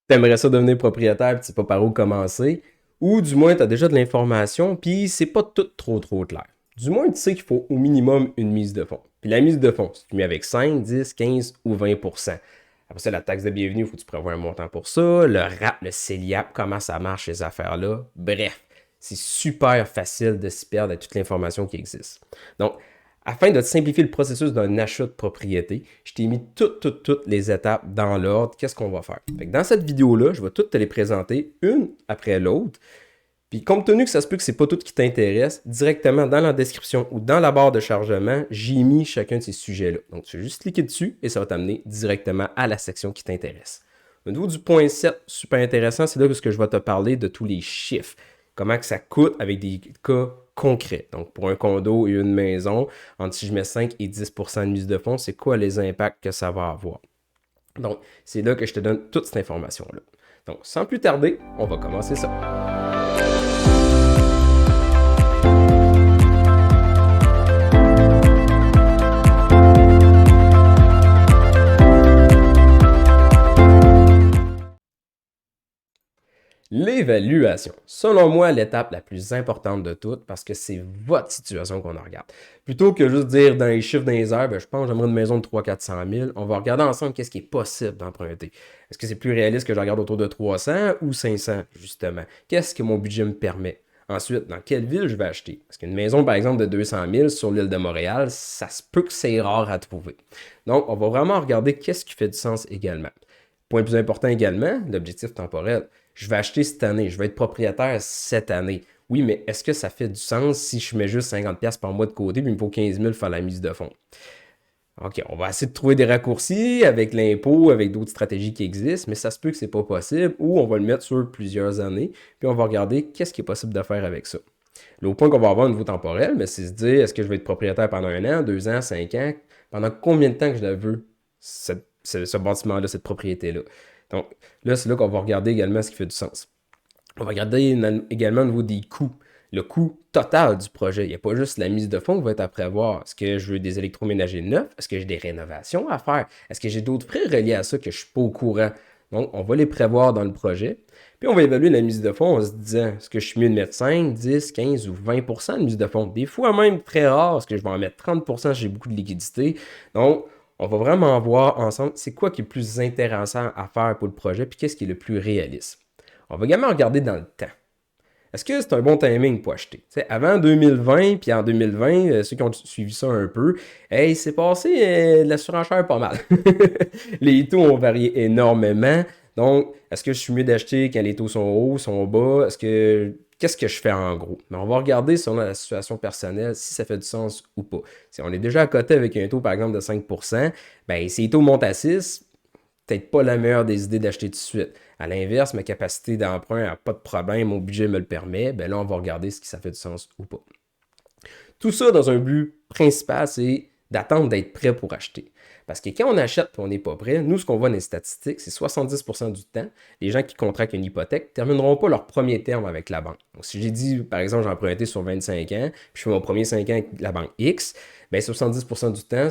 T'aimerais ça devenir propriétaire, puis tu sais pas par où commencer, ou du moins tu as déjà de l'information, puis c'est pas tout trop clair. Du moins, tu sais qu'il faut au minimum une mise de fonds. Puis la mise de fonds, si tu mets avec 5, 10, 15 ou 20%. Après ça, la taxe de bienvenue, il faut que tu prévois un montant pour ça. Le RAP, le CELIAP, comment ça marche ces affaires-là. Bref, c'est super facile de s'y perdre avec toute l'information qui existe. Donc, afin de te simplifier le processus d'un achat de propriété, je t'ai mis toutes les étapes dans l'ordre. Qu'est-ce qu'on va faire? Fait que dans cette vidéo-là, je vais toutes te les présenter une après l'autre. Puis compte tenu que ça se peut que c'est pas tout qui t'intéresse, directement dans la description ou dans la barre de chargement, j'ai mis chacun de ces sujets-là. Donc tu vas juste cliquer dessus et ça va t'amener directement à la section qui t'intéresse. Au niveau du point 7, super intéressant, c'est là que je vais te parler de tous les chiffres. Comment que ça coûte avec des cas concrets. Donc pour un condo et une maison, entre si je mets 5 et 10% de mise de fonds, c'est quoi les impacts que ça va avoir. Donc c'est là que je te donne toute cette information-là. Donc sans plus tarder, on va commencer ça. L'évaluation. Selon moi, l'étape la plus importante de toutes parce que c'est votre situation qu'on regarde. Plutôt que juste dire dans les chiffres dans les airs, ben, je pense que j'aimerais une maison de 300 000 400 000, on va regarder ensemble qu'est-ce qui est possible d'emprunter. Est-ce que c'est plus réaliste que je regarde autour de 300 ou 500, justement? Qu'est-ce que mon budget me permet? Ensuite, dans quelle ville je vais acheter? Parce qu'une maison, par exemple, de 200 000 sur l'île de Montréal, ça se peut que c'est rare à trouver. Donc, on va vraiment regarder qu'est-ce qui fait du sens également. Point plus important également, l'objectif temporel. Je vais acheter cette année, je vais être propriétaire cette année. Oui, mais est-ce que ça fait du sens si je mets juste 50$ par mois de côté puis il me faut 15 000 pour faire la mise de fonds? OK, on va essayer de trouver des raccourcis avec l'impôt, avec d'autres stratégies qui existent, mais ça se peut que c'est pas possible ou on va le mettre sur plusieurs années puis on va regarder qu'est-ce qui est possible de faire avec ça. L'autre point qu'on va avoir au niveau temporel, c'est se dire est-ce que je vais être propriétaire pendant 1 an, 2 ans, 5 ans, pendant combien de temps que je la veux, ce bâtiment-là, cette propriété-là. Donc là, c'est là qu'on va regarder également ce qui fait du sens. On va regarder également au niveau des coûts. Le coût total du projet. Il n'y a pas juste la mise de fonds qui va être à prévoir. Est-ce que je veux des électroménagers neufs? Est-ce que j'ai des rénovations à faire? Est-ce que j'ai d'autres frais reliés à ça que je ne suis pas au courant? Donc, on va les prévoir dans le projet. Puis, on va évaluer la mise de fonds en se disant, est-ce que je suis mieux de mettre 5, 10, 15 ou 20% de mise de fonds? Des fois même très rare, est-ce que je vais en mettre 30% si j'ai beaucoup de liquidité? Donc, on va vraiment voir ensemble c'est quoi qui est le plus intéressant à faire pour le projet, puis qu'est-ce qui est le plus réaliste. On va également regarder dans le temps. Est-ce que c'est un bon timing pour acheter? T'sais, avant 2020, puis en 2020, ceux qui ont suivi ça un peu, hey, c'est passé la surenchère pas mal. Les taux ont varié énormément. Donc, est-ce que je suis mieux d'acheter quand les taux sont hauts, sont bas? Qu'est-ce que je fais en gros? Mais on va regarder selon la situation personnelle si ça fait du sens ou pas. Si on est déjà à côté avec un taux, par exemple, de 5%, ben, si les taux montent à 6, peut-être pas la meilleure des idées d'acheter tout de suite. À l'inverse, ma capacité d'emprunt n'a pas de problème, mon budget me le permet, ben là, on va regarder si ça fait du sens ou pas. Tout ça dans un but principal, c'est d'attendre d'être prêt pour acheter. Parce que quand on achète et on n'est pas prêt, nous, ce qu'on voit dans les statistiques, c'est 70% du temps, les gens qui contractent une hypothèque ne termineront pas leur premier terme avec la banque. Donc, si j'ai dit, par exemple, j'ai emprunté sur 25 ans, puis je fais mon premier 5 ans avec la banque X, ben 70% du temps,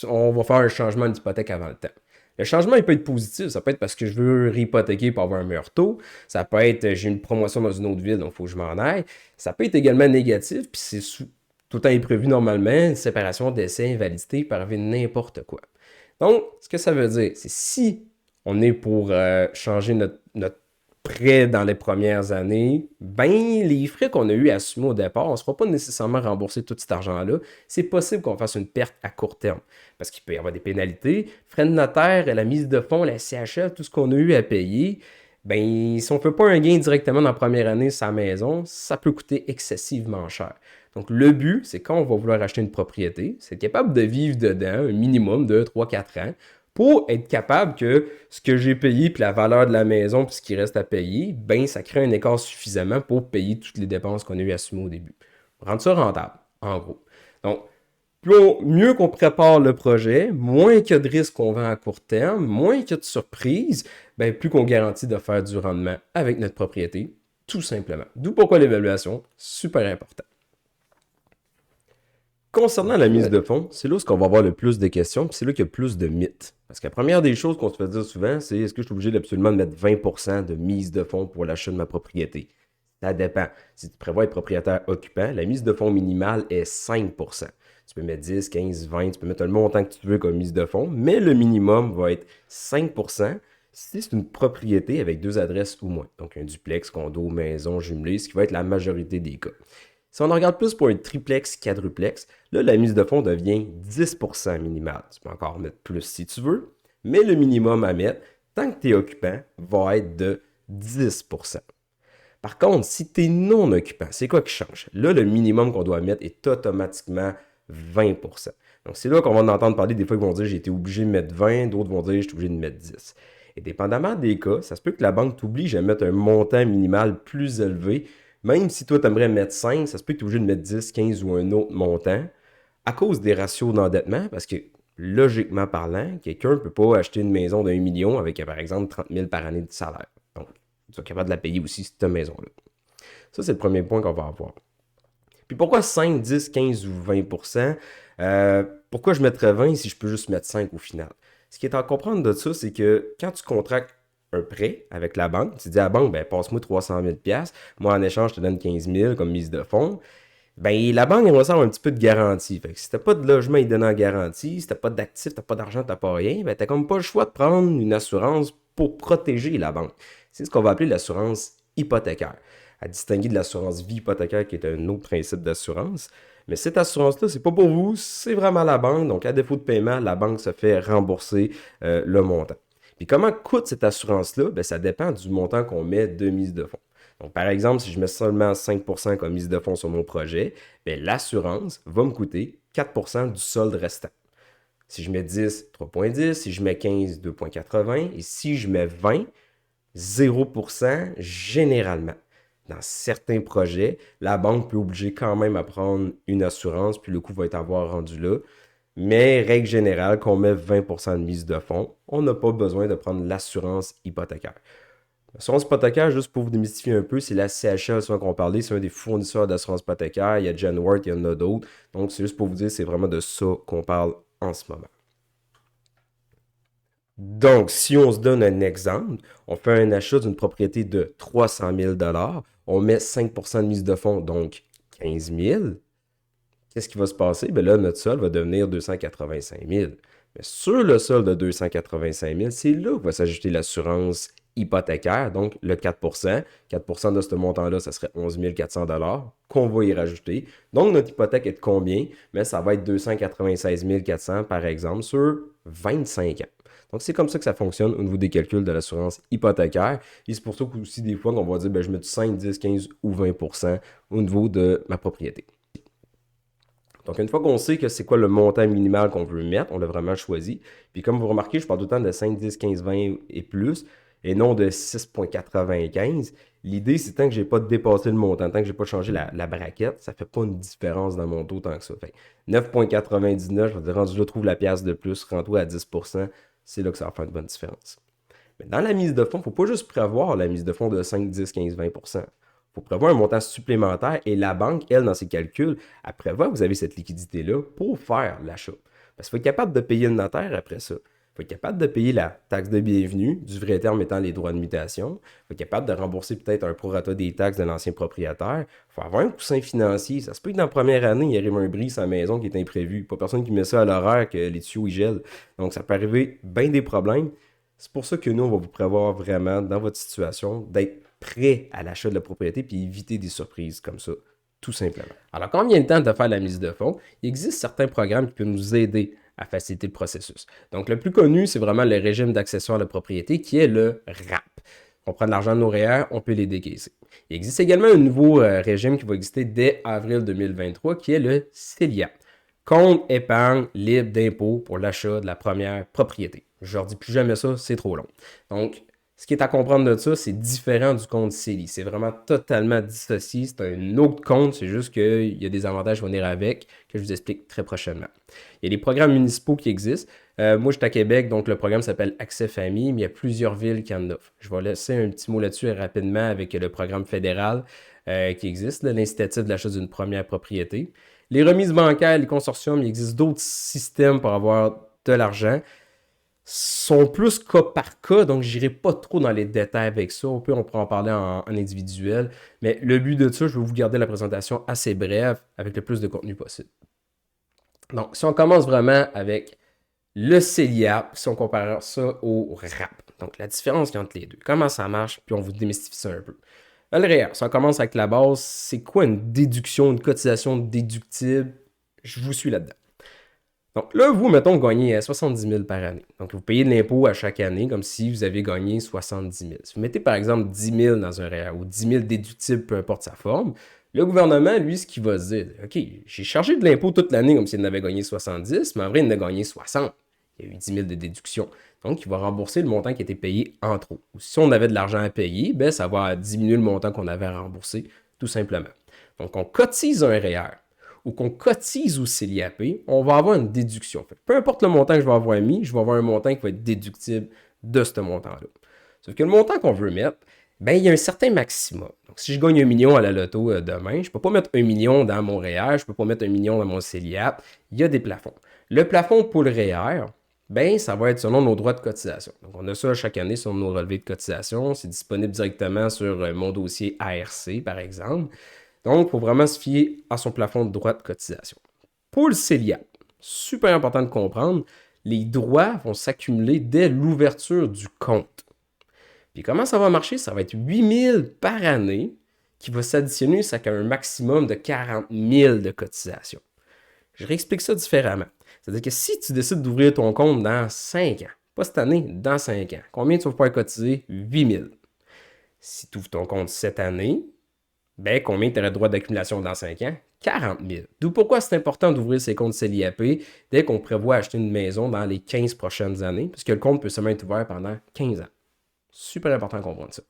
on va faire un changement d'hypothèque avant le temps. Le changement, il peut être positif. Ça peut être parce que je veux réhypothéquer pour avoir un meilleur taux. Ça peut être j'ai une promotion dans une autre ville, donc il faut que je m'en aille. Ça peut être également négatif, puis c'est tout le temps imprévu normalement, une séparation, décès, invalidité, il peut arriver n'importe quoi. Donc, ce que ça veut dire, c'est si on est pour changer notre prêt dans les premières années, ben les frais qu'on a eu à assumer au départ, on ne sera pas nécessairement remboursé tout cet argent-là. C'est possible qu'on fasse une perte à court terme parce qu'il peut y avoir des pénalités, frais de notaire, la mise de fonds, la CHL, tout ce qu'on a eu à payer. Ben, si on ne fait pas un gain directement dans la première année sur sa maison, ça peut coûter excessivement cher. Donc, le but, c'est quand on va vouloir acheter une propriété, c'est être capable de vivre dedans un minimum de 3-4 ans pour être capable que ce que j'ai payé, puis la valeur de la maison, puis ce qui reste à payer, ben ça crée un écart suffisamment pour payer toutes les dépenses qu'on a eu à assumer au début. Rendre ça rentable, en gros. Donc, mieux qu'on prépare le projet, moins qu'il y a de risques qu'on vend à court terme, moins qu'il y a de surprises, ben plus qu'on garantit de faire du rendement avec notre propriété, tout simplement. D'où pourquoi l'évaluation, super important. Concernant la mise de fonds, c'est là où on va avoir le plus de questions, puis c'est là qu'il y a plus de mythes. Parce que la première des choses qu'on se fait dire souvent, c'est est-ce que je suis obligé absolument de mettre 20% de mise de fonds pour l'achat de ma propriété? Ça dépend. Si tu prévois être propriétaire occupant, la mise de fonds minimale est 5%. Tu peux mettre 10, 15, 20, tu peux mettre le montant que tu veux comme mise de fonds, mais le minimum va être 5% si c'est une propriété avec 2 adresses ou moins. Donc un duplex, condo, maison, jumelé, ce qui va être la majorité des cas. Si on en regarde plus pour un triplex, quadruplex, là, la mise de fonds devient 10% minimale. Tu peux encore mettre plus si tu veux, mais le minimum à mettre, tant que tu es occupant, va être de 10%. Par contre, si tu es non occupant, c'est quoi qui change? Là, le minimum qu'on doit mettre est automatiquement 20%. Donc, c'est là qu'on va en entendre parler. Des fois, ils vont dire j'ai été obligé de mettre 20, d'autres vont dire je suis obligé de mettre 10. Et dépendamment des cas, ça se peut que la banque t'oblige à mettre un montant minimal plus élevé. Même si toi, tu aimerais mettre 5, ça se peut que tu es obligé de mettre 10, 15 ou un autre montant à cause des ratios d'endettement, parce que logiquement parlant, quelqu'un ne peut pas acheter une maison d'1 million avec, par exemple, 30 000 par année de salaire. Donc, tu es capable de la payer aussi, cette maison-là. Ça, c'est le premier point qu'on va avoir. Puis pourquoi 5, 10, 15 ou 20%? Pourquoi je mettrais 20 si je peux juste mettre 5 au final? Ce qui est à comprendre de ça, c'est que quand tu contractes un prêt avec la banque, tu dis à la banque, ben, passe-moi 300 000 $, moi en échange, je te donne 15 000 comme mise de fonds. Ben, la banque, elle va avoir un petit peu de garantie. Fait que si t'as pas de logement, il donne en garantie. Si t'as pas d'actifs, t'as pas d'argent, t'as pas rien, ben, t'as comme pas le choix de prendre une assurance pour protéger la banque. C'est ce qu'on va appeler l'assurance hypothécaire. À distinguer de l'assurance vie hypothécaire qui est un autre principe d'assurance. Mais cette assurance-là, c'est pas pour vous, c'est vraiment la banque. Donc, à défaut de paiement, la banque se fait rembourser le montant. Puis comment coûte cette assurance-là? Ben, ça dépend du montant qu'on met de mise de fonds. Donc, par exemple, si je mets seulement 5% comme mise de fonds sur mon projet, ben, l'assurance va me coûter 4% du solde restant. Si je mets 10, 3,10, si je mets 15, 2,80 et si je mets 20, 0% généralement. Dans certains projets, la banque peut obliger quand même à prendre une assurance, puis le coût va être à voir rendu là. Mais règle générale, qu'on met 20% de mise de fonds, on n'a pas besoin de prendre l'assurance hypothécaire. L'assurance hypothécaire, juste pour vous démystifier un peu, c'est la CHL souvent qu'on parlait, c'est un des fournisseurs d'assurance hypothécaire. Il y a Genworth, il y en a d'autres. Donc, c'est juste pour vous dire, c'est vraiment de ça qu'on parle en ce moment. Donc, si on se donne un exemple, on fait un achat d'une propriété de 300 000 $, on met 5% de mise de fonds, donc 15 000. Qu'est-ce qui va se passer? Bien là, notre sol va devenir 285 000. Mais sur le sol de 285 000, c'est là que va s'ajouter l'assurance hypothécaire, donc le 4%. 4% de ce montant-là, ça serait 11 400 $ qu'on va y rajouter. Donc, notre hypothèque est de combien? Mais ça va être 296 400 par exemple sur 25 ans. Donc, c'est comme ça que ça fonctionne au niveau des calculs de l'assurance hypothécaire. Et c'est pour ça qu'aussi, des fois, on va dire, ben, je mets du 5, 10, 15 ou 20% au niveau de ma propriété. Donc, une fois qu'on sait que c'est quoi le montant minimal qu'on veut mettre, on l'a vraiment choisi. Puis, comme vous remarquez, je parle tout le temps de 5, 10, 15, 20 et plus, et non de 6,95. L'idée, c'est tant que je n'ai pas dépassé le montant, tant que je n'ai pas changé la braquette, ça ne fait pas une différence dans mon taux tant que ça. Fait 9,99, je vais dire, rendu là, trouve la pièce de plus, rends-toi à 10%, c'est là que ça va faire une bonne différence. Mais dans la mise de fonds, il ne faut pas juste prévoir la mise de fonds de 5, 10, 15, 20%. Il faut prévoir un montant supplémentaire et la banque, elle, dans ses calculs, elle prévoit que vous avez cette liquidité-là pour faire l'achat. Parce qu'il faut être capable de payer le notaire après ça. Il faut être capable de payer la taxe de bienvenue, du vrai terme étant les droits de mutation. Il faut être capable de rembourser peut-être un prorata des taxes de l'ancien propriétaire. Il faut avoir un coussin financier. Ça se peut que dans la première année, il arrive un bris à la maison qui est imprévu. Pas personne qui met ça à l'horaire que les tuyaux ils gèlent. Donc, ça peut arriver bien des problèmes. C'est pour ça que nous, on va vous prévoir vraiment, dans votre situation, d'être prêt à l'achat de la propriété puis éviter des surprises comme ça, tout simplement. Alors, quand vient le temps de faire la mise de fonds, il existe certains programmes qui peuvent nous aider à faciliter le processus. Donc, le plus connu, c'est vraiment le régime d'accession à la propriété qui est le RAP. On prend de l'argent de nos REER, on peut les décaisser. Il existe également un nouveau régime qui va exister dès avril 2023 qui est le CELIA. Compte épargne libre d'impôt pour l'achat de la première propriété. Je leur dis plus jamais ça, c'est trop long. Donc, ce qui est à comprendre de ça, c'est différent du compte CELI. C'est vraiment totalement dissocié. C'est un autre compte, c'est juste qu'il y a des avantages à venir avec que je vous explique très prochainement. Il y a des programmes municipaux qui existent. Moi, je suis à Québec, donc le programme s'appelle Accès Famille, mais il y a plusieurs villes qui en offrent. Je vais laisser un petit mot là-dessus rapidement avec le programme fédéral qui existe, l'incitatif de l'achat d'une première propriété. Les remises bancaires, les consortiums, il existe d'autres systèmes pour avoir de l'argent. Sont plus cas par cas, donc je n'irai pas trop dans les détails avec ça. On pourra en parler en individuel. Mais le but de ça, je vais vous garder la présentation assez brève avec le plus de contenu possible. Donc, si on commence vraiment avec le CELIAP, si on compare ça au RAP. Donc, la différence entre les deux. Comment ça marche, puis on vous démystifie ça un peu. Le REER, si on commence avec la base, c'est quoi une déduction, une cotisation déductible? Je vous suis là-dedans. Donc là, vous, mettons, vous gagnez 70 000 par année. Donc, vous payez de l'impôt à chaque année comme si vous avez gagné 70 000. Si vous mettez, par exemple, 10 000 dans un REER ou 10 000 déductibles, peu importe sa forme, le gouvernement, lui, ce qu'il va se dire, OK, j'ai chargé de l'impôt toute l'année comme s'il en avait gagné 70, mais en vrai, il en a gagné 60. Il y a eu 10 000 de déduction. Donc, il va rembourser le montant qui a été payé en trop. Ou si on avait de l'argent à payer, ben, ça va diminuer le montant qu'on avait à rembourser, tout simplement. Donc, on cotise un REER ou qu'on cotise au CELIAP, on va avoir une déduction. Fait, peu importe le montant que je vais avoir mis, je vais avoir un montant qui va être déductible de ce montant-là. Sauf que le montant qu'on veut mettre, ben, il y a un certain maximum. Donc, si je gagne 1 million à la loto demain, je ne peux pas mettre 1 million dans mon REER, je ne peux pas mettre 1 million dans mon CELIAP. Il y a des plafonds. Le plafond pour le REER, ben, ça va être selon nos droits de cotisation. Donc, on a ça chaque année sur nos relevés de cotisation. C'est disponible directement sur mon dossier ARC, par exemple. Donc, il faut vraiment se fier à son plafond de droits de cotisation. Pour le CELIAP, super important de comprendre, les droits vont s'accumuler dès l'ouverture du compte. Puis comment ça va marcher? Ça va être 8 000 par année qui va s'additionner jusqu'à un maximum de 40 000 de cotisation. Je réexplique ça différemment. C'est-à-dire que si tu décides d'ouvrir ton compte dans 5 ans, pas cette année, dans 5 ans, combien tu vas pouvoir cotiser? 8 000. Si tu ouvres ton compte cette année, ben, combien tu aurais le droit d'accumulation dans 5 ans? 40 000. D'où pourquoi c'est important d'ouvrir ses comptes CELIAP dès qu'on prévoit acheter une maison dans les 15 prochaines années, parce que le compte peut seulement être ouvert pendant 15 ans. Super important de comprendre ça.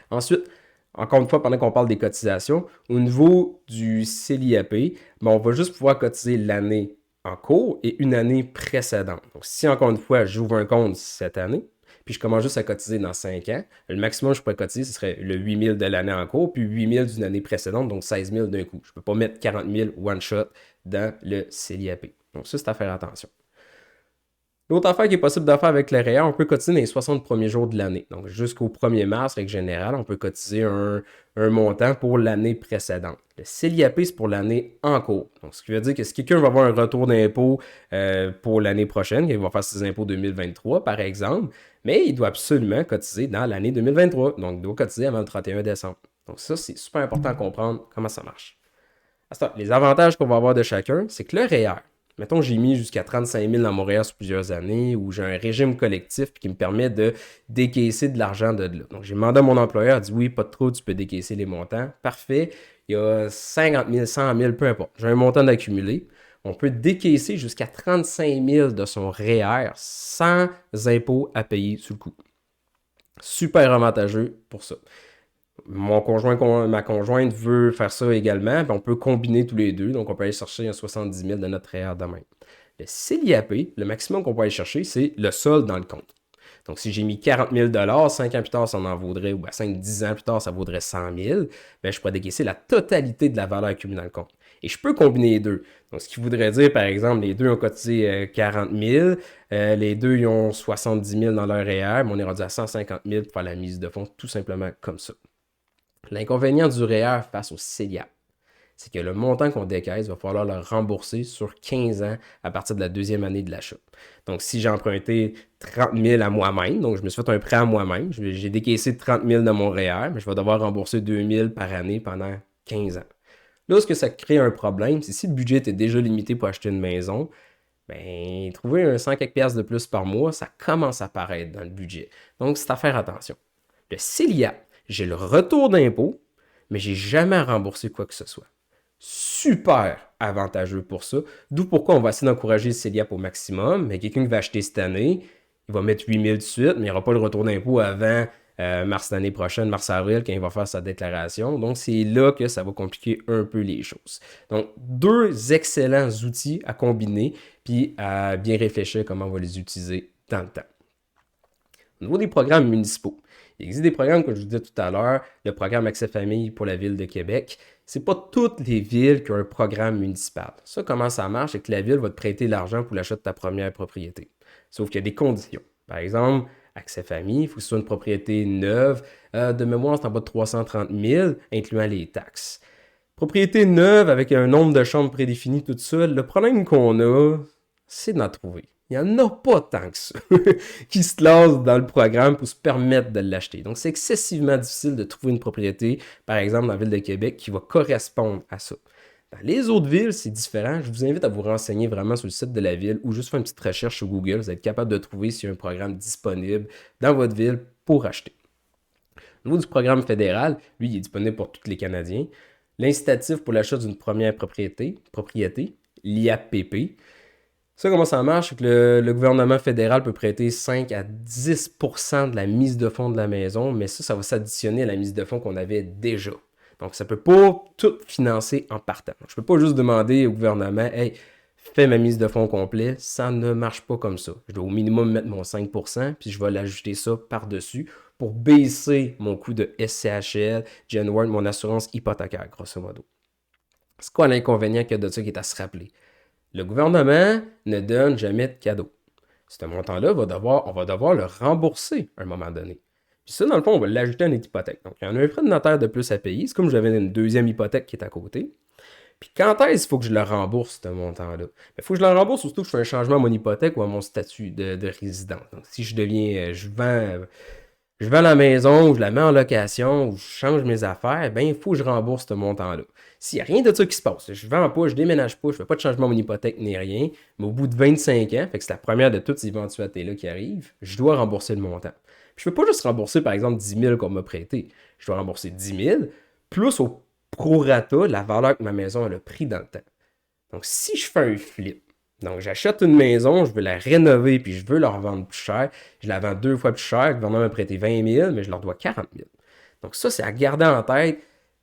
Ensuite, encore une fois, pendant qu'on parle des cotisations, au niveau du CELIAP, ben, on va juste pouvoir cotiser l'année en cours et une année précédente. Donc, si encore une fois, j'ouvre un compte cette année, puis je commence juste à cotiser dans 5 ans, le maximum que je pourrais cotiser, ce serait le 8 000 de l'année en cours, puis 8 000 d'une année précédente, donc 16 000 d'un coup. Je ne peux pas mettre 40 000 one shot dans le CELIAP. Donc ça, c'est à faire attention. L'autre affaire qui est possible de faire avec le REER, on peut cotiser dans les 60 premiers jours de l'année. Donc jusqu'au 1er mars, règle générale, on peut cotiser un montant pour l'année précédente. Le CELIAP, c'est pour l'année en cours. Donc ce qui veut dire que si quelqu'un va avoir un retour d'impôt pour l'année prochaine, il va faire ses impôts 2023 par exemple, mais il doit absolument cotiser dans l'année 2023. Donc il doit cotiser avant le 31 décembre. Donc ça, c'est super important à comprendre comment ça marche. Les avantages qu'on va avoir de chacun, c'est que le REER, mettons, j'ai mis jusqu'à 35 000 dans mon REER sur plusieurs années ou j'ai un régime collectif qui me permet de décaisser de l'argent de là. Donc, j'ai demandé à mon employeur, il dit oui, pas de trop, tu peux décaisser les montants. Parfait. Il y a 50 000, 100 000, peu importe. J'ai un montant d'accumulé. On peut décaisser jusqu'à 35 000 de son REER sans impôt à payer sur le coup. Super avantageux pour ça. Ma conjointe veut faire ça également, puis on peut combiner tous les deux, donc on peut aller chercher un 70 000 de notre REER de même. Le CELIAP, le maximum qu'on peut aller chercher, c'est le solde dans le compte. Donc si j'ai mis 40 000 5 ans plus tard, ça en vaudrait, ou 5-10 ans plus tard, ça vaudrait 100 000, ben, je pourrais décaisser la totalité de la valeur accumulée dans le compte. Et je peux combiner les deux. Donc, ce qui voudrait dire, par exemple, les deux ont cotisé 40 000, les deux ils ont 70 000 dans leur REER, mais on est rendu à 150 000 pour faire la mise de fonds, tout simplement comme ça. L'inconvénient du REER face au CELIAP, c'est que le montant qu'on décaisse va falloir le rembourser sur 15 ans à partir de la deuxième année de l'achat. Donc, si j'ai emprunté 30 000 à moi-même, donc je me suis fait un prêt à moi-même, j'ai décaissé 30 000 de mon REER, mais je vais devoir rembourser 2 000 par année pendant 15 ans. Là, ce que ça crée un problème, c'est si le budget était déjà limité pour acheter une maison, ben, trouver un 100 quelques piastres de plus par mois, ça commence à apparaître dans le budget. Donc, c'est à faire attention. Le CELIAP, j'ai le retour d'impôt, mais j'ai jamais remboursé quoi que ce soit. Super avantageux pour ça. D'où pourquoi on va essayer d'encourager le CELIAP au maximum. Mais quelqu'un qui va acheter cette année, il va mettre 8 000 de suite, mais il n'y aura pas le retour d'impôt avant mars l'année prochaine, mars-avril, quand il va faire sa déclaration. Donc, c'est là que ça va compliquer un peu les choses. Donc, deux excellents outils à combiner, puis à bien réfléchir comment on va les utiliser dans le temps. Au niveau des programmes municipaux, il existe des programmes, comme je vous disais tout à l'heure, le programme Accès Famille pour la Ville de Québec. C'est pas toutes les villes qui ont un programme municipal. Ça, comment ça marche? C'est que la ville va te prêter l'argent pour l'achat de ta première propriété. Sauf qu'il y a des conditions. Par exemple, Accès Famille, il faut que ce soit une propriété neuve. De mémoire, c'est en bas de 330 000, incluant les taxes. Propriété neuve avec un nombre de chambres prédéfini, tout ça. Le problème qu'on a, c'est d'en trouver. Il n'y en a pas tant que ça qui se lancent dans le programme pour se permettre de l'acheter. Donc, c'est excessivement difficile de trouver une propriété, par exemple, dans la ville de Québec, qui va correspondre à ça. Dans les autres villes, c'est différent. Je vous invite à vous renseigner vraiment sur le site de la ville ou juste faire une petite recherche sur Google. Vous êtes capable de trouver s'il y a un programme disponible dans votre ville pour acheter. Au niveau du programme fédéral, lui, il est disponible pour tous les Canadiens. L'incitatif pour l'achat d'une première propriété, l'IAPP. Ça, comment ça marche? C'est que le gouvernement fédéral peut prêter 5 à 10% de la mise de fonds de la maison, mais ça va s'additionner à la mise de fonds qu'on avait déjà. Donc, ça ne peut pas tout financer en partant. Je ne peux pas juste demander au gouvernement, hey, fais ma mise de fonds complet. Ça ne marche pas comme ça. Je dois au minimum mettre mon 5%, puis je vais l'ajouter ça par-dessus pour baisser mon coût de SCHL, Genworth, mon assurance hypothécaire, grosso modo. C'est quoi l'inconvénient qu'il y a de ça qui est à se rappeler? Le gouvernement ne donne jamais de cadeau. Ce montant-là, on va devoir le rembourser à un moment donné. Puis ça, dans le fond, on va l'ajouter à une hypothèque. Donc, il y en a un frais de notaire de plus à payer. C'est comme si j'avais une deuxième hypothèque qui est à côté. Puis quand est-ce qu'il faut que je le rembourse, ce montant-là? Il faut que je le rembourse surtout que je fais un changement à mon hypothèque ou à mon statut de résident. Donc, si je deviens, je vends la maison, ou je la mets en location, ou je change mes affaires, ben il faut que je rembourse ce montant-là. S'il n'y a rien de ça qui se passe, je ne vends pas, je ne déménage pas, je ne fais pas de changement à mon hypothèque ni rien, mais au bout de 25 ans, fait que c'est la première de toutes ces éventualités-là qui arrivent, je dois rembourser le montant. Puis je ne peux pas juste rembourser, par exemple, 10 000 qu'on m'a prêté. Je dois rembourser 10 000, plus au prorata, la valeur que ma maison a pris dans le temps. Donc, si je fais un flip, donc j'achète une maison, je veux la rénover, puis je veux la revendre plus cher, je la vends 2 fois plus cher, le gouvernement m'a prêté 20 000, mais je leur dois 40 000. Donc ça, c'est à garder en tête.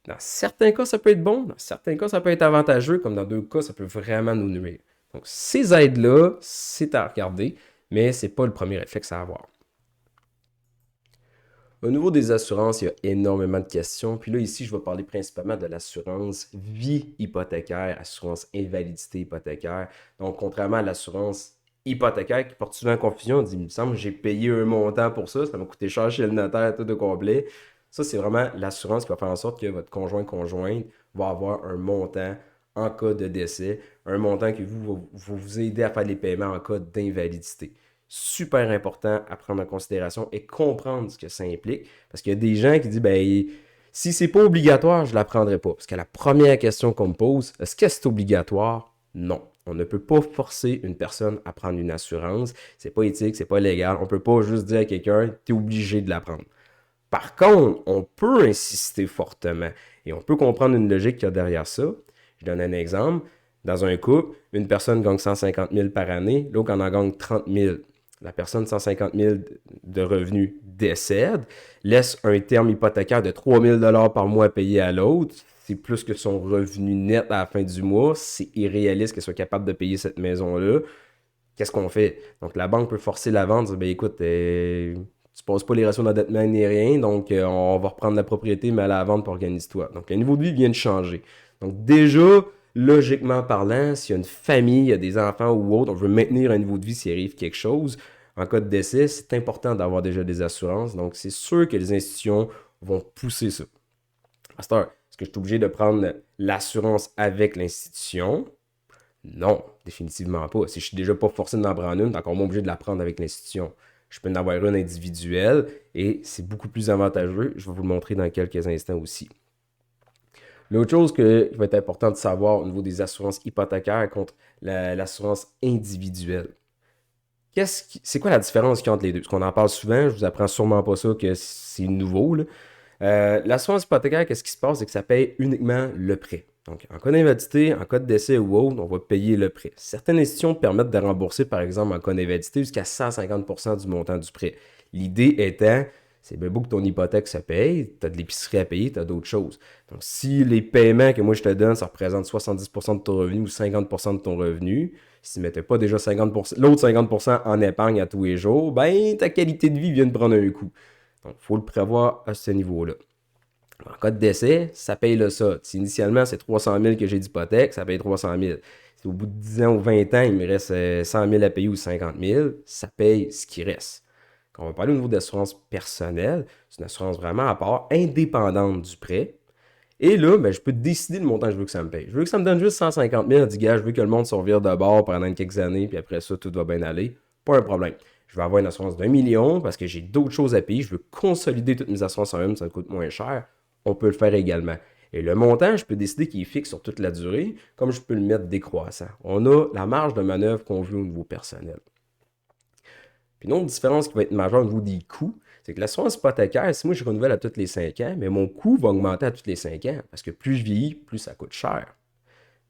Dans certains cas, ça peut être bon, dans certains cas, ça peut être avantageux, comme dans d'autres cas, ça peut vraiment nous nuire. Donc ces aides-là, c'est à regarder, mais ce n'est pas le premier réflexe à avoir. Au niveau des assurances, il y a énormément de questions. Puis là, ici, je vais parler principalement de l'assurance vie hypothécaire, assurance invalidité hypothécaire. Donc, contrairement à l'assurance hypothécaire qui porte souvent confusion, on dit, il me semble que j'ai payé un montant pour ça, ça m'a coûté cher chez le notaire, tout de complet. Ça, c'est vraiment l'assurance qui va faire en sorte que votre conjointe va avoir un montant en cas de décès, un montant qui va vous aider à faire les paiements en cas d'invalidité. Super important à prendre en considération et comprendre ce que ça implique. Parce qu'il y a des gens qui disent, ben, si c'est pas obligatoire, je ne la prendrai pas. Parce que la première question qu'on me pose, est-ce que c'est obligatoire? Non. On ne peut pas forcer une personne à prendre une assurance. C'est pas éthique, c'est pas légal. On ne peut pas juste dire à quelqu'un, tu es obligé de la prendre. Par contre, on peut insister fortement et on peut comprendre une logique qu'il y a derrière ça. Je donne un exemple. Dans un couple, une personne gagne 150 000 par année, l'autre en gagne 30 000. La personne de 150 000 de revenus décède, laisse un terme hypothécaire de 3 000 $ par mois à payer à l'autre. C'est plus que son revenu net à la fin du mois. C'est irréaliste qu'elle soit capable de payer cette maison-là. Qu'est-ce qu'on fait? Donc, la banque peut forcer la vente, dire, ben écoute, tu ne passes pas les ratios d'endettement ni rien, donc on va reprendre la propriété, mais à la vente, organise-toi. Donc, le niveau de vie vient de changer. Donc, déjà, logiquement parlant, s'il y a une famille, il y a des enfants ou autre, on veut maintenir un niveau de vie s'il arrive quelque chose. En cas de décès, c'est important d'avoir déjà des assurances. Donc, c'est sûr que les institutions vont pousser ça. Pasteur, est-ce que je suis obligé de prendre l'assurance avec l'institution? Non, définitivement pas. Si je suis déjà pas forcé d'en prendre une, je suis encore moins obligé de la prendre avec l'institution. Je peux en avoir une individuelle et c'est beaucoup plus avantageux. Je vais vous le montrer dans quelques instants aussi. L'autre chose qui va être important de savoir au niveau des assurances hypothécaires contre l'assurance individuelle. C'est quoi la différence qu'il y a entre les deux? Parce qu'on en parle souvent, je vous apprends sûrement pas ça, que c'est nouveau. L'assurance hypothécaire, qu'est-ce qui se passe? C'est que ça paye uniquement le prêt. Donc, en cas d'invalidité, en cas de décès ou autre, on va payer le prêt. Certaines institutions permettent de rembourser, par exemple, en cas d'invalidité, jusqu'à 150% du montant du prêt. L'idée étant, C'est bien beau que ton hypothèque se paye, tu as de l'épicerie à payer, tu as d'autres choses. Donc, si les paiements que moi je te donne, ça représente 70% de ton revenu ou 50% de ton revenu, si tu ne mettais pas déjà 50%, l'autre 50% en épargne à tous les jours, ben ta qualité de vie vient de prendre un coup. Donc, il faut le prévoir à ce niveau-là. En cas de décès, ça paye le ça. Si initialement, c'est 300 000 que j'ai d'hypothèque, ça paye 300 000. Si au bout de 10 ans ou 20 ans, il me reste 100 000 à payer ou 50 000, ça paye ce qui reste. Quand on va parler au niveau d'assurance personnelle, c'est une assurance vraiment à part, indépendante du prêt. Et là, ben, je peux décider le montant que je veux que ça me paye. Je veux que ça me donne juste 150 000. Je dis, gars, je veux que le monde se revire de bord pendant quelques années, puis après ça, tout va bien aller. Pas un problème. Je vais avoir une assurance d'1 million parce que j'ai d'autres choses à payer. Je veux consolider toutes mes assurances en une, ça me coûte moins cher. On peut le faire également. Et le montant, je peux décider qu'il est fixe sur toute la durée, comme je peux le mettre décroissant. On a la marge de manœuvre qu'on veut au niveau personnel. Puis une autre différence qui va être majeure au niveau des coûts, c'est que l'assurance hypothécaire, si moi je renouvelle à tous les 5 ans, mais mon coût va augmenter à tous les 5 ans, parce que plus je vieillis, plus ça coûte cher.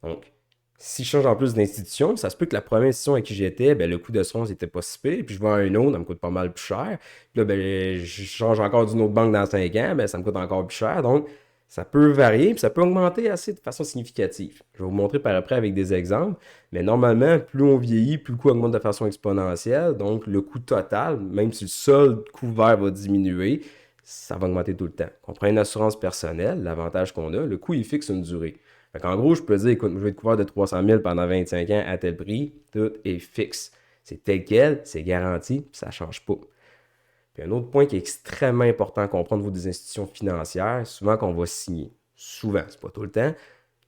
Donc, si je change en plus d'institution, ça se peut que la première institution à qui j'étais, ben, le coût d'assurance n'était pas si pire, puis je vais à un autre, ça me coûte pas mal plus cher. Puis là, ben, je change encore d'une autre banque dans 5 ans, ben, ça me coûte encore plus cher. Donc, ça peut varier, puis ça peut augmenter assez de façon significative. Je vais vous montrer par après avec des exemples, mais normalement, plus on vieillit, plus le coût augmente de façon exponentielle. Donc, le coût total, même si le seul couvert va diminuer, ça va augmenter tout le temps. On prend une assurance personnelle, l'avantage qu'on a, le coût, il fixe une durée. En gros, je peux dire, écoute, je vais être couvert de 300 000 pendant 25 ans à tel prix, tout est fixe. C'est tel quel, c'est garanti, puis ça ne change pas. Puis un autre point qui est extrêmement important à comprendre au niveau des institutions financières, souvent qu'on va signer, souvent, c'est pas tout le temps,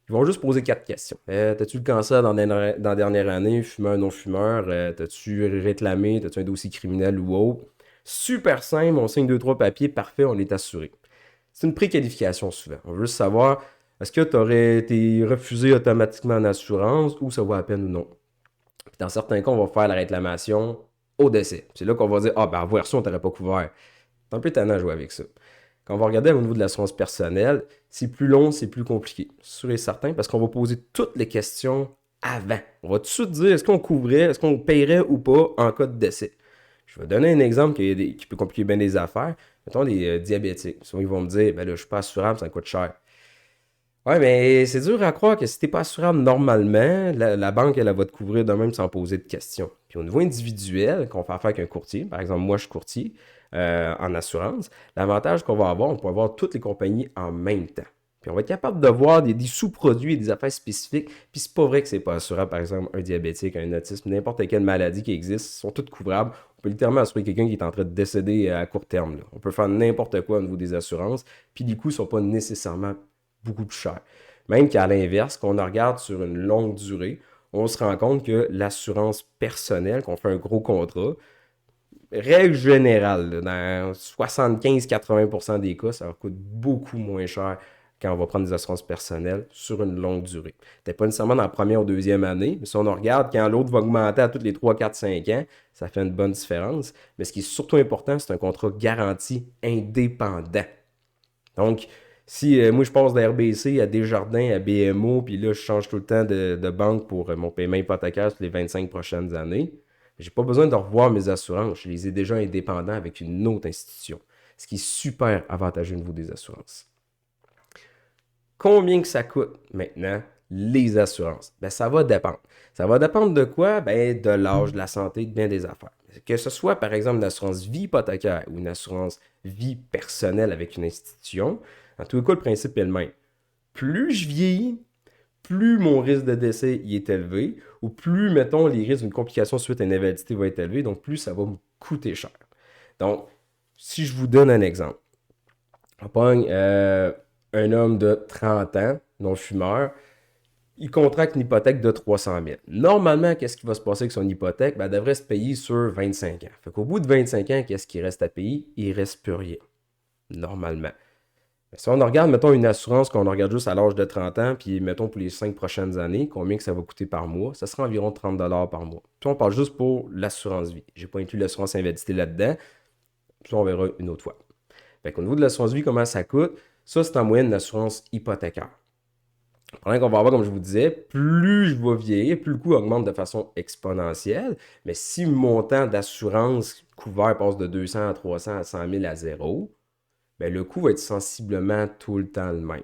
ils vont juste poser 4 questions. T'as-tu le cancer dans la dernière année, fumeur, non-fumeur? T'as-tu réclamé? T'as-tu un dossier criminel ou autre? Super simple, on signe 2-3 papiers, parfait, on est assuré. C'est une préqualification souvent. On veut juste savoir, est-ce que tu aurais été refusé automatiquement en assurance ou ça vaut à peine ou non? Puis dans certains cas, on va faire la réclamation au décès. C'est là qu'on va dire, ah ben, avoir ça, on t'aurait pas couvert. C'est un peu tannant à jouer avec ça. Quand on va regarder au niveau de l'assurance personnelle, c'est plus long, c'est plus compliqué. Sûr et certain, parce qu'on va poser toutes les questions avant. On va tout de suite dire, est-ce qu'on couvrait, est-ce qu'on paierait ou pas en cas de décès? Je vais donner un exemple qui peut compliquer bien les affaires. Mettons les diabétiques. Souvent, ils vont me dire, ben là, je suis pas assurable, ça coûte cher. Ouais, mais c'est dur à croire que si t'es pas assurable normalement, la banque, elle va te couvrir de même sans poser de questions. Puis au niveau individuel, qu'on fait affaire avec un courtier, par exemple, moi, je suis courtier en assurance, l'avantage qu'on va avoir, on peut avoir toutes les compagnies en même temps. Puis on va être capable de voir des sous-produits et des affaires spécifiques. Puis c'est pas vrai que c'est pas assurable, par exemple, un diabétique, un autisme, n'importe quelle maladie qui existe, sont toutes couvrables. On peut littéralement assurer quelqu'un qui est en train de décéder à court terme, là. On peut faire n'importe quoi au niveau des assurances, puis les coûts ne sont pas nécessairement beaucoup plus cher. Même qu'à l'inverse, quand on regarde sur une longue durée, on se rend compte que l'assurance personnelle, qu'on fait un gros contrat, règle générale, là, dans 75-80% des cas, ça coûte beaucoup moins cher quand on va prendre des assurances personnelles sur une longue durée. Peut-être pas nécessairement dans la première ou deuxième année, mais si on regarde quand l'autre va augmenter à tous les 3, 4, 5 ans, ça fait une bonne différence. Mais ce qui est surtout important, c'est un contrat garanti indépendant. Donc, si moi je passe d'RBC à Desjardins, à BMO, puis là je change tout le temps de banque pour mon paiement hypothécaire sur les 25 prochaines années, j'ai pas besoin de revoir mes assurances. Je les ai déjà indépendants avec une autre institution. Ce qui est super avantageux au niveau des assurances. Combien que ça coûte maintenant, les assurances? Ben, ça va dépendre. Ça va dépendre de quoi? Ben, de l'âge, de la santé, de bien des affaires. Que ce soit, par exemple, une assurance vie hypothécaire ou une assurance vie personnelle avec une institution, en tout cas, le principe est le même. Plus je vieillis, plus mon risque de décès y est élevé, ou plus, mettons, les risques d'une complication suite à une invalidité vont être élevés, donc plus ça va me coûter cher. Donc, si je vous donne un exemple, on pogne un homme de 30 ans, non-fumeur, il contracte une hypothèque de 300 000. Normalement, qu'est-ce qui va se passer avec son hypothèque? Ben, elle devrait se payer sur 25 ans. Fait qu'au bout de 25 ans, qu'est-ce qui reste à payer? Il ne reste plus rien. Normalement. Mais si on regarde, mettons, une assurance qu'on regarde juste à l'âge de 30 ans, puis mettons pour les 5 prochaines années, combien que ça va coûter par mois? Ça sera environ 30 par mois. Puis on parle juste pour l'assurance vie. Je n'ai pas inclus l'assurance invalidité là-dedans. Puis on verra une autre fois. Fait qu'au niveau de l'assurance vie, comment ça coûte? Ça, c'est en moyenne une assurance hypothécaire. Le problème qu'on va avoir, comme je vous disais, plus je vais vieillir, plus le coût augmente de façon exponentielle. Mais si le montant d'assurance couvert passe de 200 à 300 à 100 000 à zéro, ben le coût va être sensiblement tout le temps le même.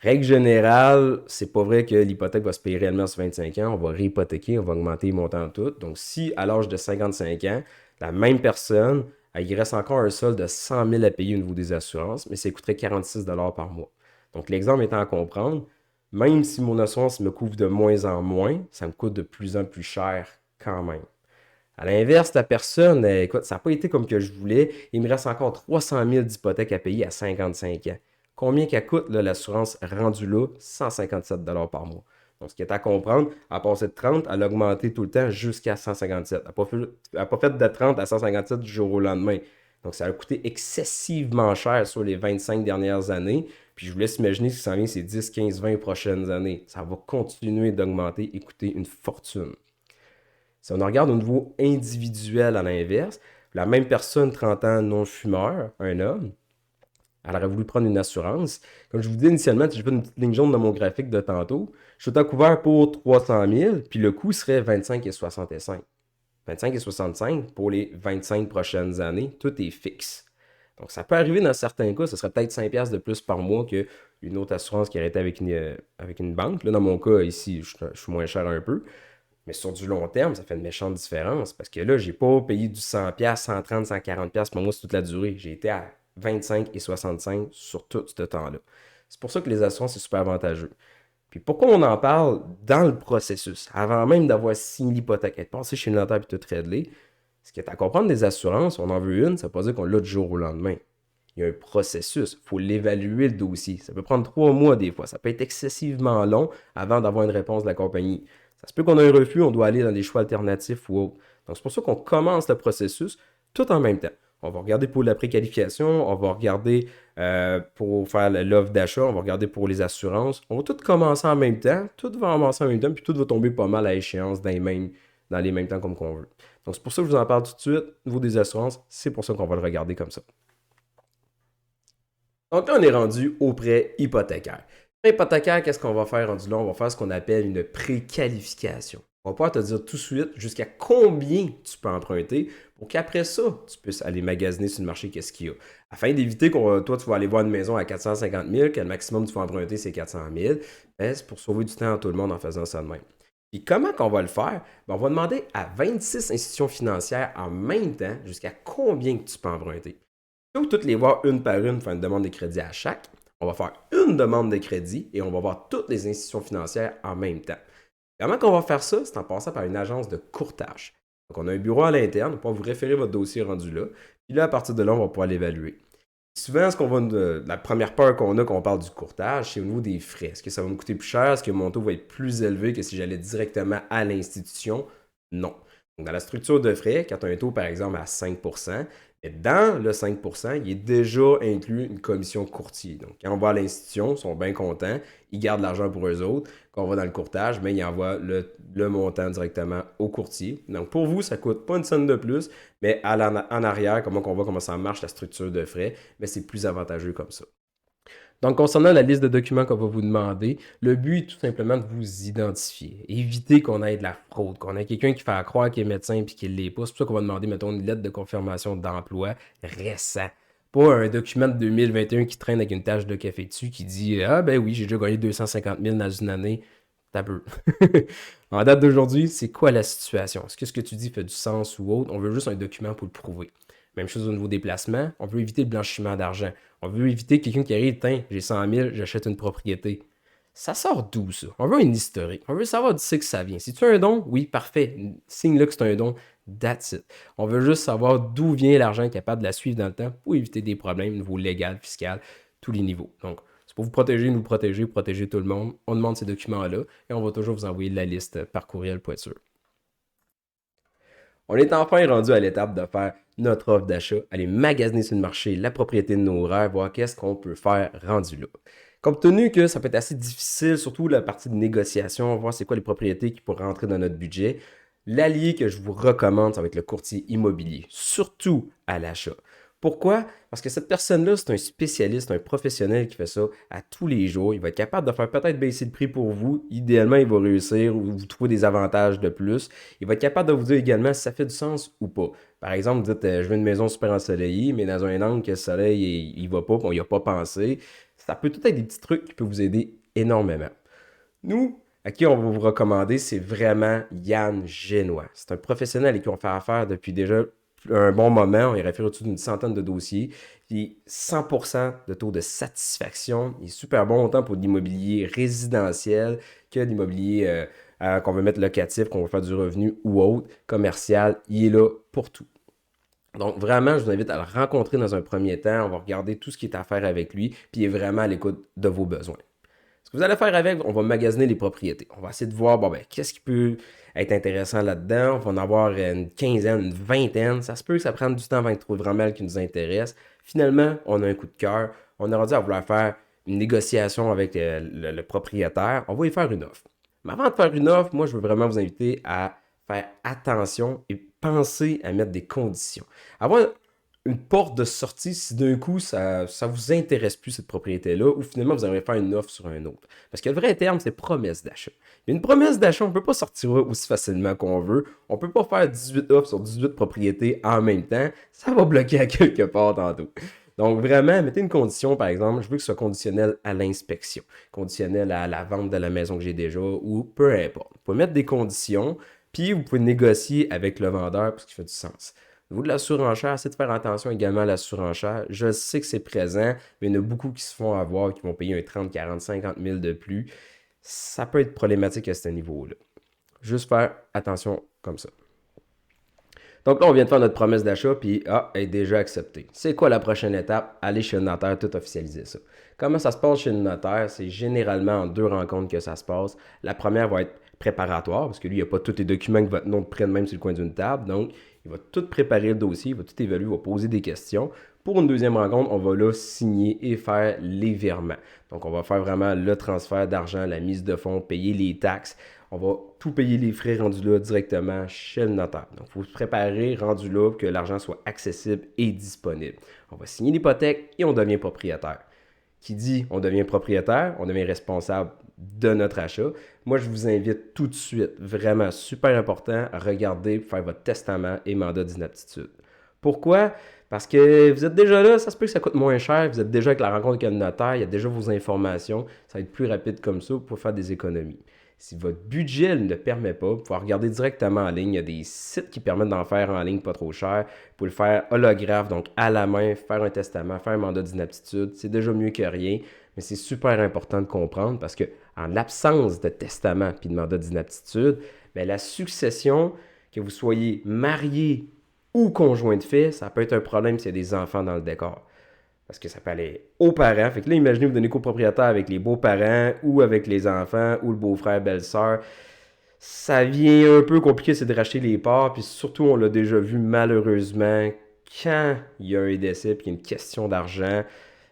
Règle générale, c'est pas vrai que l'hypothèque va se payer réellement sur 25 ans. On va réhypothéquer, on va augmenter les montants tout. Donc, si à l'âge de 55 ans, la même personne, il reste encore un solde de 100 000 à payer au niveau des assurances, mais ça coûterait 46 par mois. Donc, l'exemple étant à comprendre, même si mon assurance me couvre de moins en moins, ça me coûte de plus en plus cher quand même. À l'inverse, la personne, écoute, ça n'a pas été comme que je voulais. Il me reste encore 300 000 d'hypothèque à payer à 55 ans. Combien qu'elle coûte l'assurance rendue là? 157 par mois. Donc, ce qui est à comprendre, elle a passé de 30, elle a augmenté tout le temps jusqu'à 157. Elle n'a pas fait de 30 à 157 du jour au lendemain. Donc, ça a coûté excessivement cher sur les 25 dernières années. Puis, je vous laisse imaginer ce qui s'en vient ces 10, 15, 20 prochaines années. Ça va continuer d'augmenter et coûter une fortune. Si on regarde au niveau individuel à l'inverse, la même personne, 30 ans, non-fumeur, un homme, elle aurait voulu prendre une assurance. Comme je vous dis initialement, j'ai fait une petite ligne jaune dans mon graphique de tantôt. Je suis couvert pour 300 000, puis le coût serait 25 et 65. 25 et 65 pour les 25 prochaines années, tout est fixe. Donc, ça peut arriver dans certains cas, ce serait peut-être 5$ de plus par mois qu'une autre assurance qui aurait été avec une banque. Là, dans mon cas, ici, je suis moins cher un peu. Mais sur du long terme, ça fait une méchante différence parce que là, j'ai pas payé du 100$, 130$, 140$ pour moi, c'est toute la durée. J'ai été à 25 et 65 sur tout ce temps-là. C'est pour ça que les assurances, c'est super avantageux. Puis pourquoi on en parle dans le processus, avant même d'avoir signé l'hypothèque, être passé chez le notaire et tout réglé, ce qui est à comprendre des assurances, on en veut une, ça ne veut pas dire qu'on l'a du jour au lendemain. Il y a un processus, il faut l'évaluer le dossier. Ça peut prendre 3 mois des fois, ça peut être excessivement long avant d'avoir une réponse de la compagnie. Ça se peut qu'on ait un refus, on doit aller dans des choix alternatifs ou autres. Donc c'est pour ça qu'on commence le processus tout en même temps. On va regarder pour la préqualification, on va regarder pour faire l'offre d'achat, on va regarder pour les assurances. On va tout commencer en même temps, tout va avancer en même temps, puis tout va tomber pas mal à échéance dans les mêmes temps comme qu'on veut. Donc c'est pour ça que je vous en parle tout de suite. Au niveau des assurances, c'est pour ça qu'on va le regarder comme ça. Donc là, on est rendu au prêt hypothécaire. Prêt hypothécaire, qu'est-ce qu'on va faire rendu là? On va faire ce qu'on appelle une préqualification. On va pouvoir te dire tout de suite jusqu'à combien tu peux emprunter pour qu'après ça, tu puisses aller magasiner sur le marché qu'est-ce qu'il y a. Afin d'éviter que toi, tu vas aller voir une maison à 450 000, que le maximum que tu vas emprunter, c'est 400 000. Ben, c'est pour sauver du temps à tout le monde en faisant ça de même. Puis comment qu'on va le faire? Ben, on va demander à 26 institutions financières en même temps jusqu'à combien que tu peux emprunter. Plutôt que toutes les voir une par une, faire une demande de crédit à chaque, on va faire une demande de crédit et on va voir toutes les institutions financières en même temps. Comment qu'on va faire ça? C'est en passant par une agence de courtage. Donc, on a un bureau à l'interne, on va pouvoir vous référer votre dossier rendu là. Puis là, à partir de là, on va pouvoir l'évaluer. Souvent, la première peur qu'on a quand on parle du courtage, c'est au niveau des frais. Est-ce que ça va me coûter plus cher? Est-ce que mon taux va être plus élevé que si j'allais directement à l'institution? Non. Donc, dans la structure de frais, quand tu as un taux, par exemple, à 5%, et dans le 5%, il est déjà inclus une commission courtier. Donc, quand on va à l'institution, ils sont bien contents, ils gardent l'argent pour eux autres. Quand on va dans le courtage, bien, ils envoient le montant directement au courtier. Donc, pour vous, ça ne coûte pas une scène de plus, mais en arrière, comment ça marche la structure de frais, mais c'est plus avantageux comme ça. Donc, concernant la liste de documents qu'on va vous demander, le but est tout simplement de vous identifier. Éviter qu'on ait de la fraude, qu'on ait quelqu'un qui fait croire qu'il est médecin et qu'il ne l'est pas. C'est pour ça qu'on va demander, mettons, une lettre de confirmation d'emploi récent. Pas un document de 2021 qui traîne avec une tache de café dessus qui dit « Ah ben oui, j'ai déjà gagné 250 000 dans une année. » T'as peu. En date d'aujourd'hui, c'est quoi la situation? Est-ce que ce que tu dis fait du sens ou autre? On veut juste un document pour le prouver. Même chose au niveau des placements. On veut éviter le blanchiment d'argent. On veut éviter quelqu'un qui arrive, tiens, j'ai 100 000, j'achète une propriété. Ça sort d'où, ça? On veut une historique. On veut savoir d'où c'est que ça vient. Si tu as un don, oui, parfait. Signe-le que c'est un don. That's it. On veut juste savoir d'où vient l'argent capable de la suivre dans le temps pour éviter des problèmes au niveau légal, fiscal, tous les niveaux. Donc, c'est pour vous protéger, nous protéger, protéger tout le monde. On demande ces documents-là et on va toujours vous envoyer la liste par courriel pour être sûr. On est enfin rendu à l'étape de faire notre offre d'achat, aller magasiner sur le marché la propriété de nos rêves, voir qu'est-ce qu'on peut faire rendu là. Compte tenu que ça peut être assez difficile, surtout la partie de négociation, voir c'est quoi les propriétés qui pourraient rentrer dans notre budget, l'allié que je vous recommande, ça va être le courtier immobilier, surtout à l'achat. Pourquoi? Parce que cette personne-là, c'est un spécialiste, un professionnel qui fait ça à tous les jours. Il va être capable de faire peut-être baisser le prix pour vous. Idéalement, il va réussir ou vous trouver des avantages de plus. Il va être capable de vous dire également si ça fait du sens ou pas. Par exemple, vous dites, je veux une maison super ensoleillée, mais dans un angle que le soleil, il va pas, on n'y a pas pensé. Ça peut tout être des petits trucs qui peuvent vous aider énormément. Nous, à qui on va vous recommander, c'est vraiment Yann Génois. C'est un professionnel avec qui on fait affaire depuis déjà un bon moment. On y réfère au-dessus d'une centaine de dossiers. Puis 100% de taux de satisfaction. Il est super bon autant pour l'immobilier résidentiel que l'immobilier qu'on veut mettre locatif, qu'on veut faire du revenu ou autre, commercial. Il est là pour tout. Donc vraiment, je vous invite à le rencontrer dans un premier temps. On va regarder tout ce qui est à faire avec lui. Puis il est vraiment à l'écoute de vos besoins. Ce que vous allez faire avec, on va magasiner les propriétés. On va essayer de voir, bon, ben, qu'est-ce qui peut être intéressant là-dedans. On va en avoir une quinzaine, une vingtaine. Ça se peut que ça prenne du temps avant de trouver vraiment qui nous intéresse. Finalement, on a un coup de cœur. On aura dit à vouloir faire une négociation avec le propriétaire. On va y faire une offre. Mais avant de faire une offre, moi, je veux vraiment vous inviter à faire attention et penser à mettre des conditions. Avoir une porte de sortie si d'un coup ça vous intéresse plus cette propriété-là ou finalement vous allez faire une offre sur un autre. Parce que le vrai terme, c'est promesse d'achat. Mais une promesse d'achat, on ne peut pas sortir aussi facilement qu'on veut. On ne peut pas faire 18 offres sur 18 propriétés en même temps. Ça va bloquer à quelque part tantôt. Donc vraiment, mettez une condition, par exemple, je veux que ce soit conditionnel à l'inspection, conditionnel à la vente de la maison que j'ai déjà ou peu importe. Vous pouvez mettre des conditions, puis vous pouvez négocier avec le vendeur pour ce qui fait du sens. Au niveau de la surenchère, c'est de faire attention également à la surenchère. Je sais que c'est présent, mais il y en a beaucoup qui se font avoir, qui vont payer un 30, 40, 50 000 de plus. Ça peut être problématique à ce niveau-là. Juste faire attention comme ça. Donc là, on vient de faire notre promesse d'achat, puis elle est déjà acceptée. C'est quoi la prochaine étape? Aller chez le notaire, tout officialiser ça. Comment ça se passe chez le notaire? C'est généralement en deux rencontres que ça se passe. La première va être préparatoire, parce que lui, il n'y a pas tous les documents que votre nom prenne même sur le coin d'une table. Donc, il va tout préparer le dossier, il va tout évaluer, il va poser des questions. Pour une deuxième rencontre, on va là signer et faire les virements. Donc, on va faire vraiment le transfert d'argent, la mise de fonds, payer les taxes. On va tout payer les frais rendus là directement chez le notaire. Donc, il faut se préparer rendu là pour que l'argent soit accessible et disponible. On va signer l'hypothèque et on devient propriétaire. Qui dit on devient propriétaire, on devient responsable de notre achat. Moi, je vous invite tout de suite, vraiment super important, à regarder, faire votre testament et mandat d'inaptitude. Pourquoi? Parce que vous êtes déjà là, ça se peut que ça coûte moins cher, vous êtes déjà avec la rencontre avec le notaire, il y a déjà vos informations, ça va être plus rapide comme ça pour faire des économies. Si votre budget ne le permet pas, vous pouvez regarder directement en ligne. Il y a des sites qui permettent d'en faire en ligne pas trop cher. Vous pouvez le faire holographe, donc à la main, faire un testament, faire un mandat d'inaptitude. C'est déjà mieux que rien, mais c'est super important de comprendre parce que en l'absence de testament puis de mandat d'inaptitude, bien, la succession, que vous soyez marié ou conjoint de fait, ça peut être un problème s'il y a des enfants dans le décor. Parce que ça peut aller aux parents. Fait que là, imaginez vous donnez copropriétaire avec les beaux-parents ou avec les enfants ou le beau-frère, belle-sœur. Ça vient un peu compliqué, c'est de racheter les parts. Puis surtout, on l'a déjà vu malheureusement, quand il y a un décès et qu'il y a une question d'argent,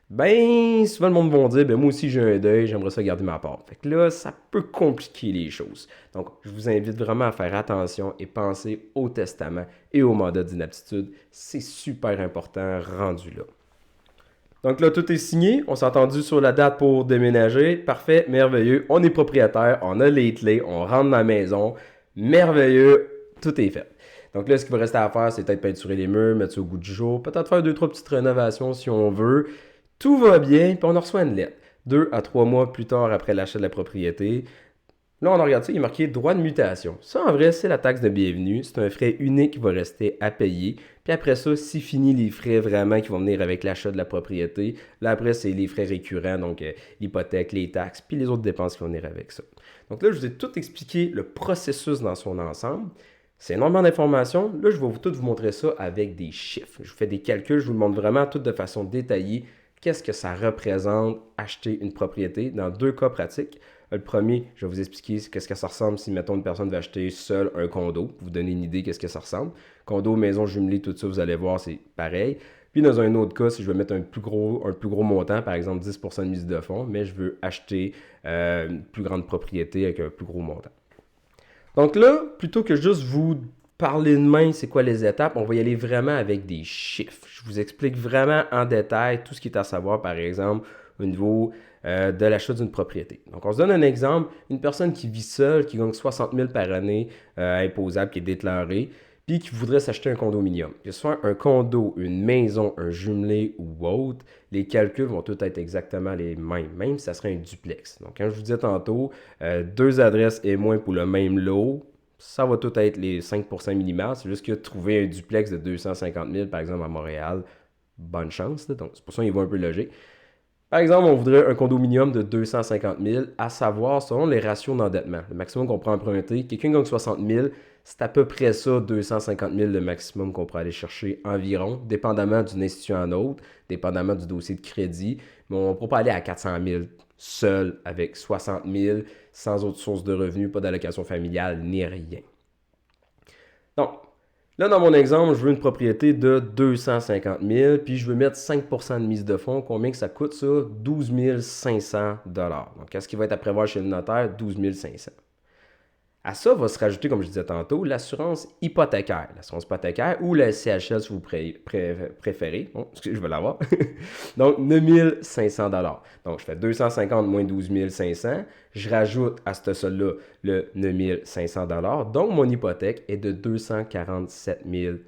ben souvent le monde va dire, ben moi aussi j'ai un deuil, j'aimerais ça garder ma part. Fait que là, ça peut compliquer les choses. Donc, je vous invite vraiment à faire attention et penser au testament et au mandat d'inaptitude. C'est super important rendu là. Donc là, tout est signé. On s'est entendu sur la date pour déménager. Parfait, merveilleux. On est propriétaire, on a les clés, on rentre dans la maison. Merveilleux, tout est fait. Donc là, ce qu'il va rester à faire, c'est peut-être peinturer les murs, mettre ça au goût du jour, peut-être faire 2-3 petites rénovations si on veut. Tout va bien, puis on en reçoit une lettre. 2 à 3 mois plus tard après l'achat de la propriété. Là, on regarde ça, il est marqué droit de mutation. Ça, en vrai, c'est la taxe de bienvenue. C'est un frais unique qui va rester à payer. Puis après ça, c'est fini les frais vraiment qui vont venir avec l'achat de la propriété. Là, après, c'est les frais récurrents, donc l'hypothèque, les taxes, puis les autres dépenses qui vont venir avec ça. Donc là, je vous ai tout expliqué le processus dans son ensemble. C'est énormément d'informations. Là, je vais tout vous montrer ça avec des chiffres. Je vous fais des calculs, je vous le montre vraiment tout de façon détaillée. Qu'est-ce que ça représente acheter une propriété dans 2 cas pratiques. Le premier, je vais vous expliquer qu'est-ce que ça ressemble si, mettons, une personne va acheter seule un condo. Pour vous donner une idée qu'est-ce que ça ressemble. Condo, maison jumelée, tout ça, vous allez voir, c'est pareil. Puis dans un autre cas, si je veux mettre un plus gros montant, par exemple 10% de mise de fonds, mais je veux acheter une plus grande propriété avec un plus gros montant. Donc là, plutôt que juste vous parler de même, c'est quoi les étapes, on va y aller vraiment avec des chiffres. Je vous explique vraiment en détail tout ce qui est à savoir, par exemple, au niveau de l'achat d'une propriété. Donc, on se donne un exemple, une personne qui vit seule, qui gagne 60 000 par année imposable, qui est déclarée, puis qui voudrait s'acheter un condominium. Que ce soit un condo, une maison, un jumelé ou autre, les calculs vont tous être exactement les mêmes, même si ça serait un duplex. Donc, quand je vous disais tantôt, deux adresses et moins pour le même lot, ça va tout être les 5% minimales. C'est juste que trouver un duplex de 250 000, par exemple, à Montréal, bonne chance. Là. Donc, c'est pour ça qu'il va un peu logique. Par exemple, on voudrait un condominium de 250 000, à savoir selon les ratios d'endettement. Le maximum qu'on pourrait emprunter, quelqu'un gagne 60 000, c'est à peu près ça, 250 000 le maximum qu'on pourrait aller chercher environ, dépendamment d'une institution à l'autre, dépendamment du dossier de crédit. Mais on ne pourra pas aller à 400 000 seul avec 60 000, sans autre source de revenus, pas d'allocation familiale, ni rien. Donc, là, dans mon exemple, je veux une propriété de 250 000, puis je veux mettre 5% de mise de fonds. Combien que ça coûte, ça? 12 500 $. Donc, qu'est-ce qui va être à prévoir chez le notaire? 12 500. À ça va se rajouter, comme je disais tantôt, l'assurance hypothécaire. L'assurance hypothécaire ou la CHL si vous préférez. Bon, excusez, je vais l'avoir. Donc, 9 500 $. Donc, je fais 250 moins 12 500. Je rajoute à ce solde-là le 9 500 $. Donc, mon hypothèque est de 247 000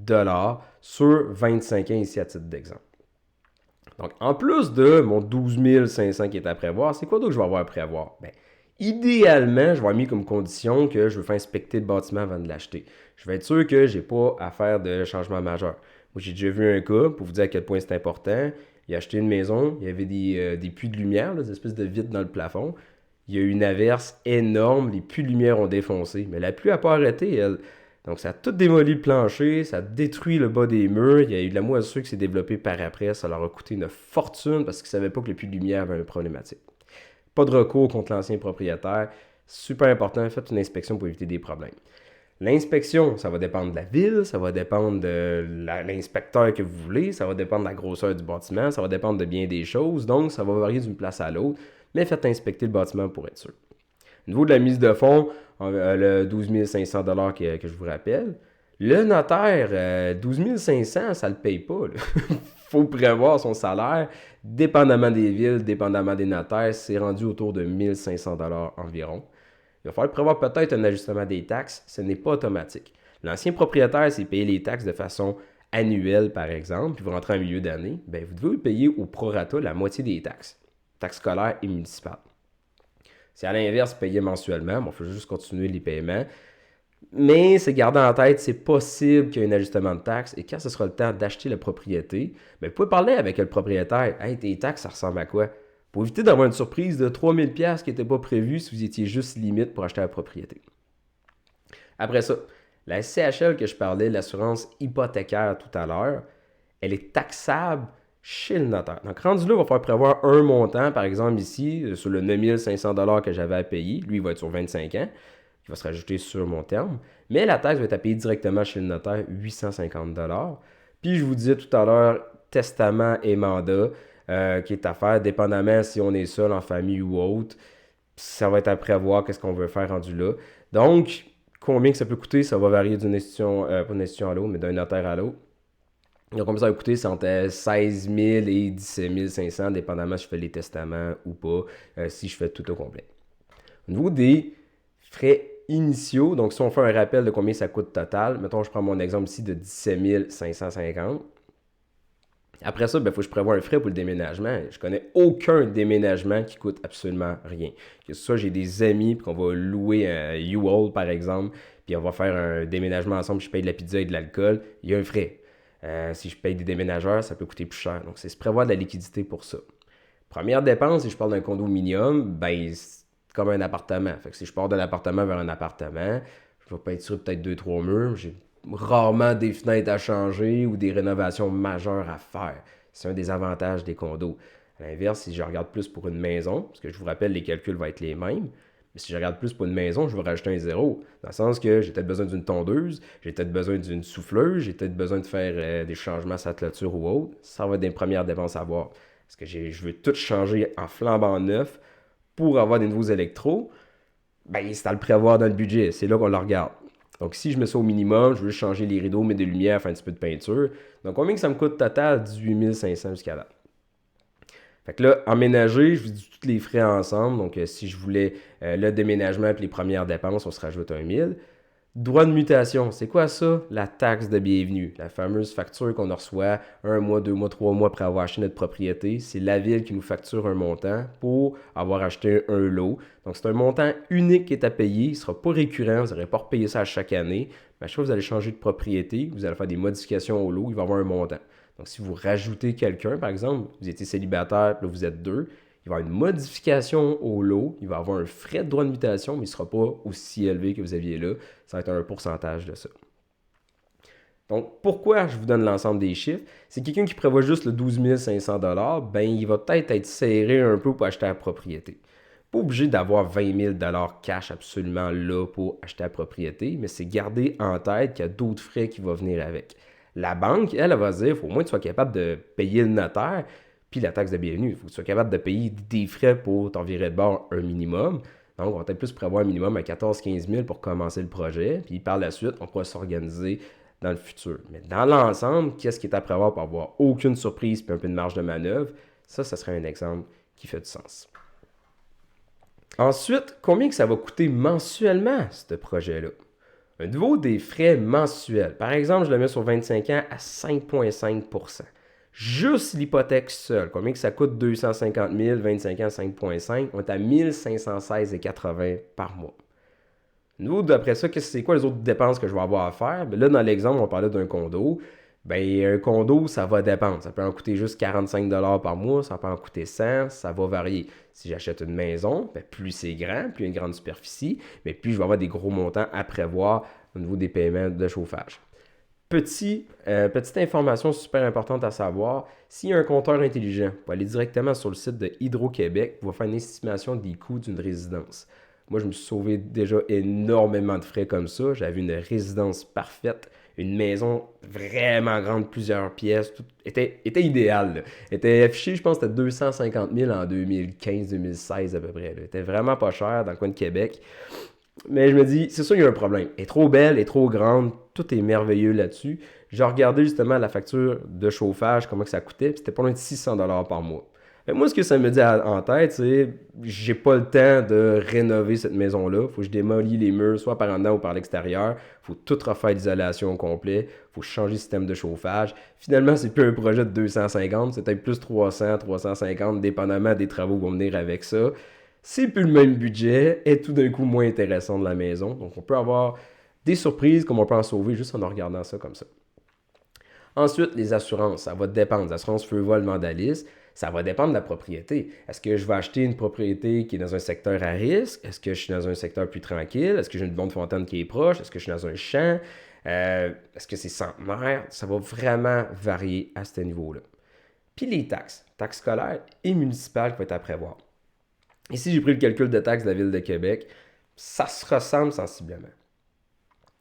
$ sur 25 ans ici à titre d'exemple. Donc, en plus de mon 12 500 qui est à prévoir, c'est quoi d'autre que je vais avoir à prévoir? Bien, idéalement, je vais avoir mis comme condition que je veux faire inspecter le bâtiment avant de l'acheter. Je vais être sûr que je n'ai pas à faire de changement majeur. Moi, j'ai déjà vu un cas, pour vous dire à quel point c'est important. Il a acheté une maison, il y avait des puits de lumière, des espèces de vitres dans le plafond. Il y a eu une averse énorme, les puits de lumière ont défoncé, mais la pluie n'a pas arrêté, elle. Donc, ça a tout démoli le plancher, ça a détruit le bas des murs. Il y a eu de la moisissure qui s'est développée par après. Ça leur a coûté une fortune parce qu'ils ne savaient pas que les puits de lumière avaient une problématique. Pas de recours contre l'ancien propriétaire. Super important, faites une inspection pour éviter des problèmes. L'inspection, ça va dépendre de la ville, ça va dépendre de l'inspecteur que vous voulez, ça va dépendre de la grosseur du bâtiment, ça va dépendre de bien des choses. Donc, ça va varier d'une place à l'autre, mais faites inspecter le bâtiment pour être sûr. Au niveau de la mise de fonds, le 12 500 $ que je vous rappelle, le notaire, 12 500, ça ne le paye pas. Il faut prévoir son salaire, dépendamment des villes, dépendamment des notaires, c'est rendu autour de 1 500 $ environ. Il va falloir prévoir peut-être un ajustement des taxes, ce n'est pas automatique. L'ancien propriétaire, s'il payait les taxes de façon annuelle, par exemple, puis vous rentrez en milieu d'année, bien, vous devez payer au prorata la moitié des taxes scolaires et municipales. Si à l'inverse, payer mensuellement, il faut juste continuer les paiements. Mais c'est garder en tête, c'est possible qu'il y ait un ajustement de taxes et quand ce sera le temps d'acheter la propriété, bien, vous pouvez parler avec le propriétaire. Hey, tes taxes, ça ressemble à quoi? Pour éviter d'avoir une surprise de 3 000 $ qui n'était pas prévue si vous étiez juste limite pour acheter la propriété. Après ça, la CHL que je parlais, l'assurance hypothécaire tout à l'heure, elle est taxable chez le notaire. Donc, rendu là, il va falloir prévoir un montant, par exemple ici, sur le 9 500 $ que j'avais à payer. Lui, il va être sur 25 ans. Il va se rajouter sur mon terme. Mais la taxe va être à payer directement chez le notaire, 850 $. Puis, je vous disais tout à l'heure, testament et mandat qui est à faire, dépendamment si on est seul, en famille ou autre. Ça va être à prévoir qu'est-ce qu'on veut faire rendu là. Donc, combien que ça peut coûter, ça va varier d'une institution, pas d'une institution à l'autre, mais d'un notaire à l'autre. Donc, comme ça va coûter, c'est entre 16 000 et 17 500, dépendamment si je fais les testaments ou pas, si je fais tout au complet. Au niveau des frais initiaux, donc si on fait un rappel de combien ça coûte total, mettons, je prends mon exemple ici de 17 550. Après ça, il faut que je prévoie un frais pour le déménagement. Je connais aucun déménagement qui coûte absolument rien. Que ce soit, j'ai des amis, puis qu'on va louer un U-Haul, par exemple, puis on va faire un déménagement ensemble, je paye de la pizza et de l'alcool, il y a un frais. Si je paye des déménageurs, ça peut coûter plus cher. Donc, c'est se prévoir de la liquidité pour ça. Première dépense, si je parle d'un condominium, ben, c'est comme un appartement. Fait que si je pars d'un appartement vers un appartement, je vais pas être sur peut-être 2-3 murs. J'ai rarement des fenêtres à changer ou des rénovations majeures à faire. C'est un des avantages des condos. À l'inverse, si je regarde plus pour une maison, parce que je vous rappelle, les calculs vont être les mêmes, mais si je regarde plus pour une maison, je vais rajouter un zéro. Dans le sens que j'ai peut-être besoin d'une tondeuse, j'ai peut-être besoin d'une souffleuse, j'ai peut-être besoin de faire des changements à sa clôture ou autre. Ça va être des premières dépenses à avoir. Parce que je veux tout changer en flambant neuf pour avoir des nouveaux électros. Ben, c'est à le prévoir dans le budget. C'est là qu'on le regarde. Donc, si je mets ça au minimum, je veux juste changer les rideaux, mettre des lumières, faire un petit peu de peinture. Donc, combien que ça me coûte total? 18 500 jusqu'à là. Fait que là, emménager, je vous dis tous les frais ensemble. Donc, si je voulais le déménagement et les premières dépenses, on se rajoute 1000. Droit de mutation, c'est quoi ça? La taxe de bienvenue, la fameuse facture qu'on reçoit 1 mois, 2 mois, 3 mois après avoir acheté notre propriété. C'est la ville qui nous facture un montant pour avoir acheté un lot. Donc, c'est un montant unique qui est à payer. Il ne sera pas récurrent. Vous n'aurez pas repayé ça à chaque année. Mais à chaque fois que vous allez changer de propriété, vous allez faire des modifications au lot, il va y avoir un montant. Donc, si vous rajoutez quelqu'un, par exemple, vous étiez célibataire, là, vous êtes deux, il va y avoir une modification au lot, il va y avoir un frais de droit de mutation, mais il ne sera pas aussi élevé que vous aviez là. Ça va être un pourcentage de ça. Donc, pourquoi je vous donne l'ensemble des chiffres? C'est quelqu'un qui prévoit juste le 12 500 ben il va peut-être être serré un peu pour acheter la propriété. Pas obligé d'avoir 20 000 cash absolument là pour acheter la propriété, mais c'est garder en tête qu'il y a d'autres frais qui vont venir avec. La banque, elle va se dire, il faut au moins que tu sois capable de payer le notaire, puis la taxe de bienvenue. Il faut que tu sois capable de payer des frais pour t'en virer de bord un minimum. Donc, on va peut-être plus prévoir un minimum à 14-15 000 pour commencer le projet, puis par la suite, on pourra s'organiser dans le futur. Mais dans l'ensemble, qu'est-ce qui est à prévoir pour avoir aucune surprise puis un peu de marge de manœuvre? Ça serait un exemple qui fait du sens. Ensuite, combien que ça va coûter mensuellement, ce projet-là? Un niveau des frais mensuels. Par exemple, je le mets sur 25 ans à 5,5%. Juste l'hypothèque seule. Combien que ça coûte 250 000, 25 ans, 5,5? On est à 1516,80 par mois. Nous, d'après ça, c'est quoi les autres dépenses que je vais avoir à faire? Bien là, dans l'exemple, on parlait d'un condo. Bien, un condo, ça va dépendre. Ça peut en coûter juste 45 par mois, ça peut en coûter 100, ça va varier. Si j'achète une maison, bien, plus c'est grand, plus il y a une grande superficie, mais plus je vais avoir des gros montants à prévoir au niveau des paiements de chauffage. Petite information super importante à savoir, s'il y a un compteur intelligent, vous allez directement sur le site de Hydro-Québec, vous faire une estimation des coûts d'une résidence. Moi, je me suis sauvé déjà énormément de frais comme ça. J'avais une résidence parfaite, une maison vraiment grande, plusieurs pièces. Tout était idéal. Là. Était affiché, je pense, c'était 250 000 en 2015-2016 à peu près. Elle était vraiment pas cher dans le coin de Québec. Mais je me dis, c'est sûr, il y a un problème. Elle est trop belle, elle est trop grande, tout est merveilleux là-dessus. J'ai regardé justement la facture de chauffage, comment que ça coûtait, puis c'était pas loin de 600 par mois. Mais moi, ce que ça me dit en tête, c'est j'ai pas le temps de rénover cette maison-là. Faut que je démolis les murs, soit par en dedans ou par l'extérieur. Faut tout refaire l'isolation au complet. Faut changer le système de chauffage. Finalement, c'est plus un projet de 250, c'est peut-être plus 300, 350, dépendamment des travaux qui vont venir avec ça. C'est plus le même budget, est tout d'un coup moins intéressant de la maison. Donc, on peut avoir des surprises comme on peut en sauver juste en regardant ça comme ça. Ensuite, les assurances, ça va dépendre. Les assurances feu, vol, vandalisme, ça va dépendre de la propriété. Est-ce que je vais acheter une propriété qui est dans un secteur à risque? Est-ce que je suis dans un secteur plus tranquille? Est-ce que j'ai une bonne fontaine qui est proche? Est-ce que je suis dans un champ? Est-ce que c'est centenaire? Ça va vraiment varier à ce niveau-là. Puis les taxes scolaires et municipales qui vont être à prévoir. Ici, j'ai pris le calcul de taxes de la Ville de Québec. Ça se ressemble sensiblement.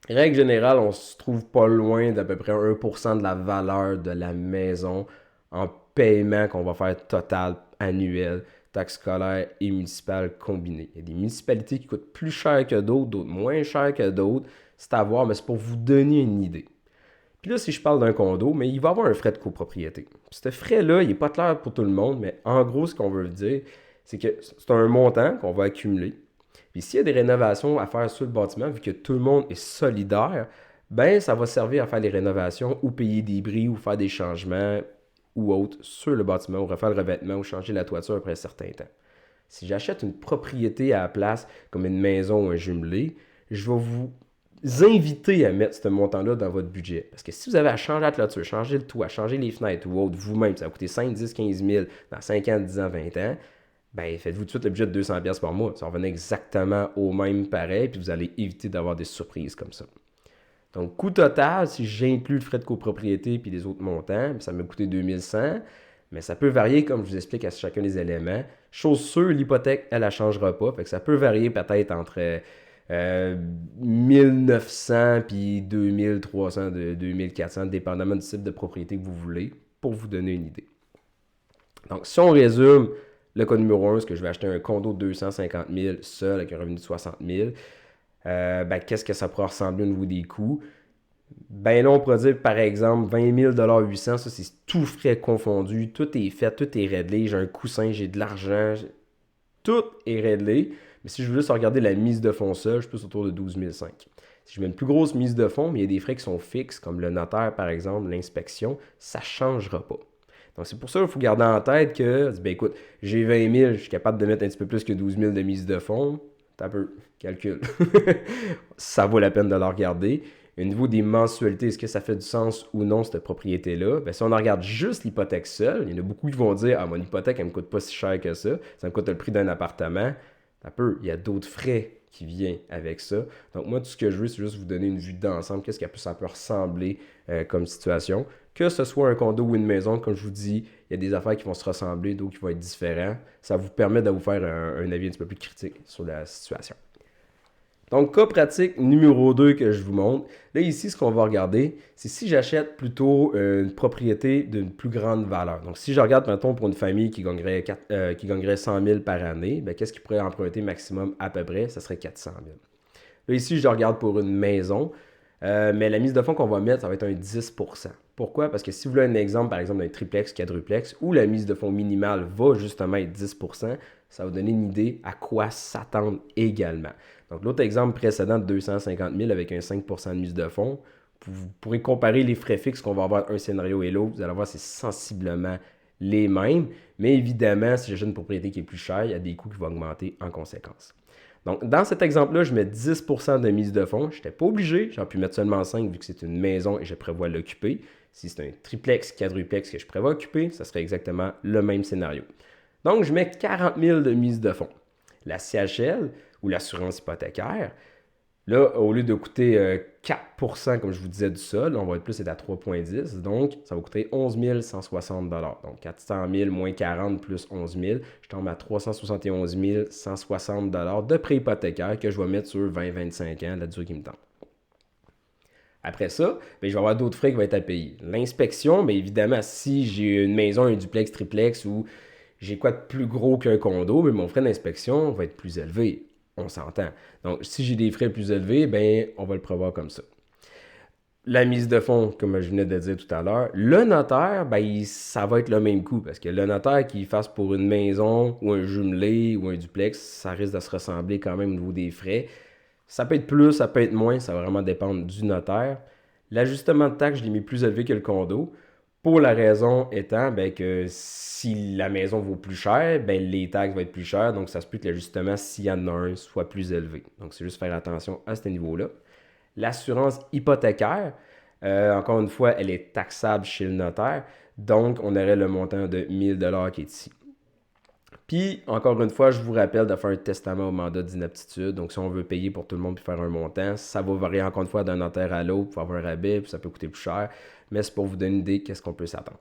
Règle générale, on se trouve pas loin d'à peu près 1% de la valeur de la maison en paiement qu'on va faire total, annuel, taxes scolaires et municipales combinées. Il y a des municipalités qui coûtent plus cher que d'autres moins cher que d'autres. C'est à voir, mais c'est pour vous donner une idée. Puis là, si je parle d'un condo, mais il va y avoir un frais de copropriété. Puis ce frais-là, il n'est pas clair pour tout le monde, mais en gros, ce qu'on veut dire, c'est que c'est un montant qu'on va accumuler. Puis s'il y a des rénovations à faire sur le bâtiment, vu que tout le monde est solidaire, ben ça va servir à faire les rénovations ou payer des bris ou faire des changements ou autres sur le bâtiment ou refaire le revêtement ou changer la toiture après un certain temps. Si j'achète une propriété à la place, comme une maison ou un jumelé, je vais vous inviter à mettre ce montant-là dans votre budget. Parce que si vous avez à changer la toiture, changer le toit, changer les fenêtres ou autre vous-même, ça va coûter 5, 10, 15 000 dans 5 ans, 10 ans, 20 ans, ben faites-vous tout de suite le budget de 200$ par mois. Ça revenait exactement au même pareil, puis vous allez éviter d'avoir des surprises comme ça. Donc, coût total, si j'inclus le frais de copropriété puis les autres montants, ça m'a coûté 2100, mais ça peut varier, comme je vous explique, à chacun des éléments. Chose sûre, l'hypothèque, elle ne changera pas. Fait que ça peut varier peut-être entre 1900 puis 2300, 2400, dépendamment du type de propriété que vous voulez, pour vous donner une idée. Donc, si on résume le cas numéro 1, c'est que je vais acheter un condo de 250 000 seul avec un revenu de 60 000. Qu'est-ce que ça pourrait ressembler au niveau des coûts? Ben là, on pourrait dire, par exemple, 20 000 800, ça c'est tout frais confondu, tout est fait, tout est réglé, j'ai un coussin, j'ai de l'argent, tout est réglé. Mais si je veux juste regarder la mise de fonds seule, je suis plus autour de 12 500. Si je mets une plus grosse mise de fonds, mais il y a des frais qui sont fixes, comme le notaire par exemple, l'inspection, ça ne changera pas. Donc c'est pour ça qu'il faut garder en tête que, écoute, j'ai 20 000, je suis capable de mettre un petit peu plus que 12 000 de mise de fonds. T'as peu, calcul. Ça vaut la peine de le regarder. Au niveau des mensualités, est-ce que ça fait du sens ou non, cette propriété-là? Si on regarde juste l'hypothèque seule, il y en a beaucoup qui vont dire, ah, mon hypothèque, elle ne me coûte pas si cher que ça me coûte le prix d'un appartement. Il y a d'autres frais qui viennent avec ça. Donc moi, tout ce que je veux, c'est juste vous donner une vue d'ensemble, qu'est-ce que ça peut ressembler comme situation. Que ce soit un condo ou une maison, comme je vous dis, il y a des affaires qui vont se ressembler, d'autres qui vont être différents. Ça vous permet de vous faire un avis un petit peu plus critique sur la situation. Donc, cas pratique numéro 2 que je vous montre. Là, ici, ce qu'on va regarder, c'est si j'achète plutôt une propriété d'une plus grande valeur. Donc, si je regarde, mettons, pour une famille qui gagnerait 100 000 par année, qu'est-ce qu'ils pourrait emprunter maximum à peu près? Ça serait 400 000. Là, ici, je regarde pour une maison, mais la mise de fonds qu'on va mettre, ça va être un 10 %. Pourquoi? Parce que si vous voulez un exemple, par exemple, d'un triplex, quadruplex, où la mise de fonds minimale va justement être 10 %, ça va vous donner une idée à quoi s'attendre également. Donc, l'autre exemple précédent de 250 000 avec un 5 % de mise de fonds, vous pourrez comparer les frais fixes qu'on va avoir un scénario et l'autre. Vous allez voir, c'est sensiblement les mêmes. Mais évidemment, si j'ai une propriété qui est plus chère, il y a des coûts qui vont augmenter en conséquence. Donc, dans cet exemple-là, je mets 10 % de mise de fonds. Je n'étais pas obligé. J'aurais pu mettre seulement 5 vu que c'est une maison et je prévois l'occuper. Si c'est un triplex, quadruplex que je prévois occuper, ça serait exactement le même scénario. Donc, je mets 40 000 de mise de fonds. La CHL ou l'assurance hypothécaire, là, au lieu de coûter 4 % comme je vous disais du sol, on va être plus à 3,10. Donc, ça va coûter 11 160 $. Donc, 400 000 moins 40 plus 11 000, je tombe à 371 160 $ de prêt hypothécaire que je vais mettre sur 20-25 ans, la durée qui me tente. Après ça, je vais avoir d'autres frais qui vont être à payer. L'inspection, évidemment, si j'ai une maison, un duplex, triplex ou j'ai quoi de plus gros qu'un condo, mon frais d'inspection va être plus élevé. On s'entend. Donc, si j'ai des frais plus élevés, on va le prévoir comme ça. La mise de fonds, comme je venais de dire tout à l'heure, le notaire, ça va être le même coût. Parce que le notaire qui fasse pour une maison ou un jumelé ou un duplex, ça risque de se ressembler quand même au niveau des frais. Ça peut être plus, ça peut être moins, ça va vraiment dépendre du notaire. L'ajustement de taxe, je l'ai mis plus élevé que le condo. Pour la raison étant que si la maison vaut plus cher, les taxes vont être plus chères. Donc, ça se peut que l'ajustement, s'il y en a un, soit plus élevé. Donc, c'est juste faire attention à ce niveau-là. L'assurance hypothécaire, encore une fois, elle est taxable chez le notaire. Donc, on aurait le montant de 1 000 $ qui est ici. Puis, encore une fois, je vous rappelle de faire un testament au mandat d'inaptitude. Donc, si on veut payer pour tout le monde puis faire un montant, ça va varier encore une fois d'un notaire à l'autre pour avoir un rabais, puis ça peut coûter plus cher. Mais c'est pour vous donner une idée de qu'est-ce qu'on peut s'attendre.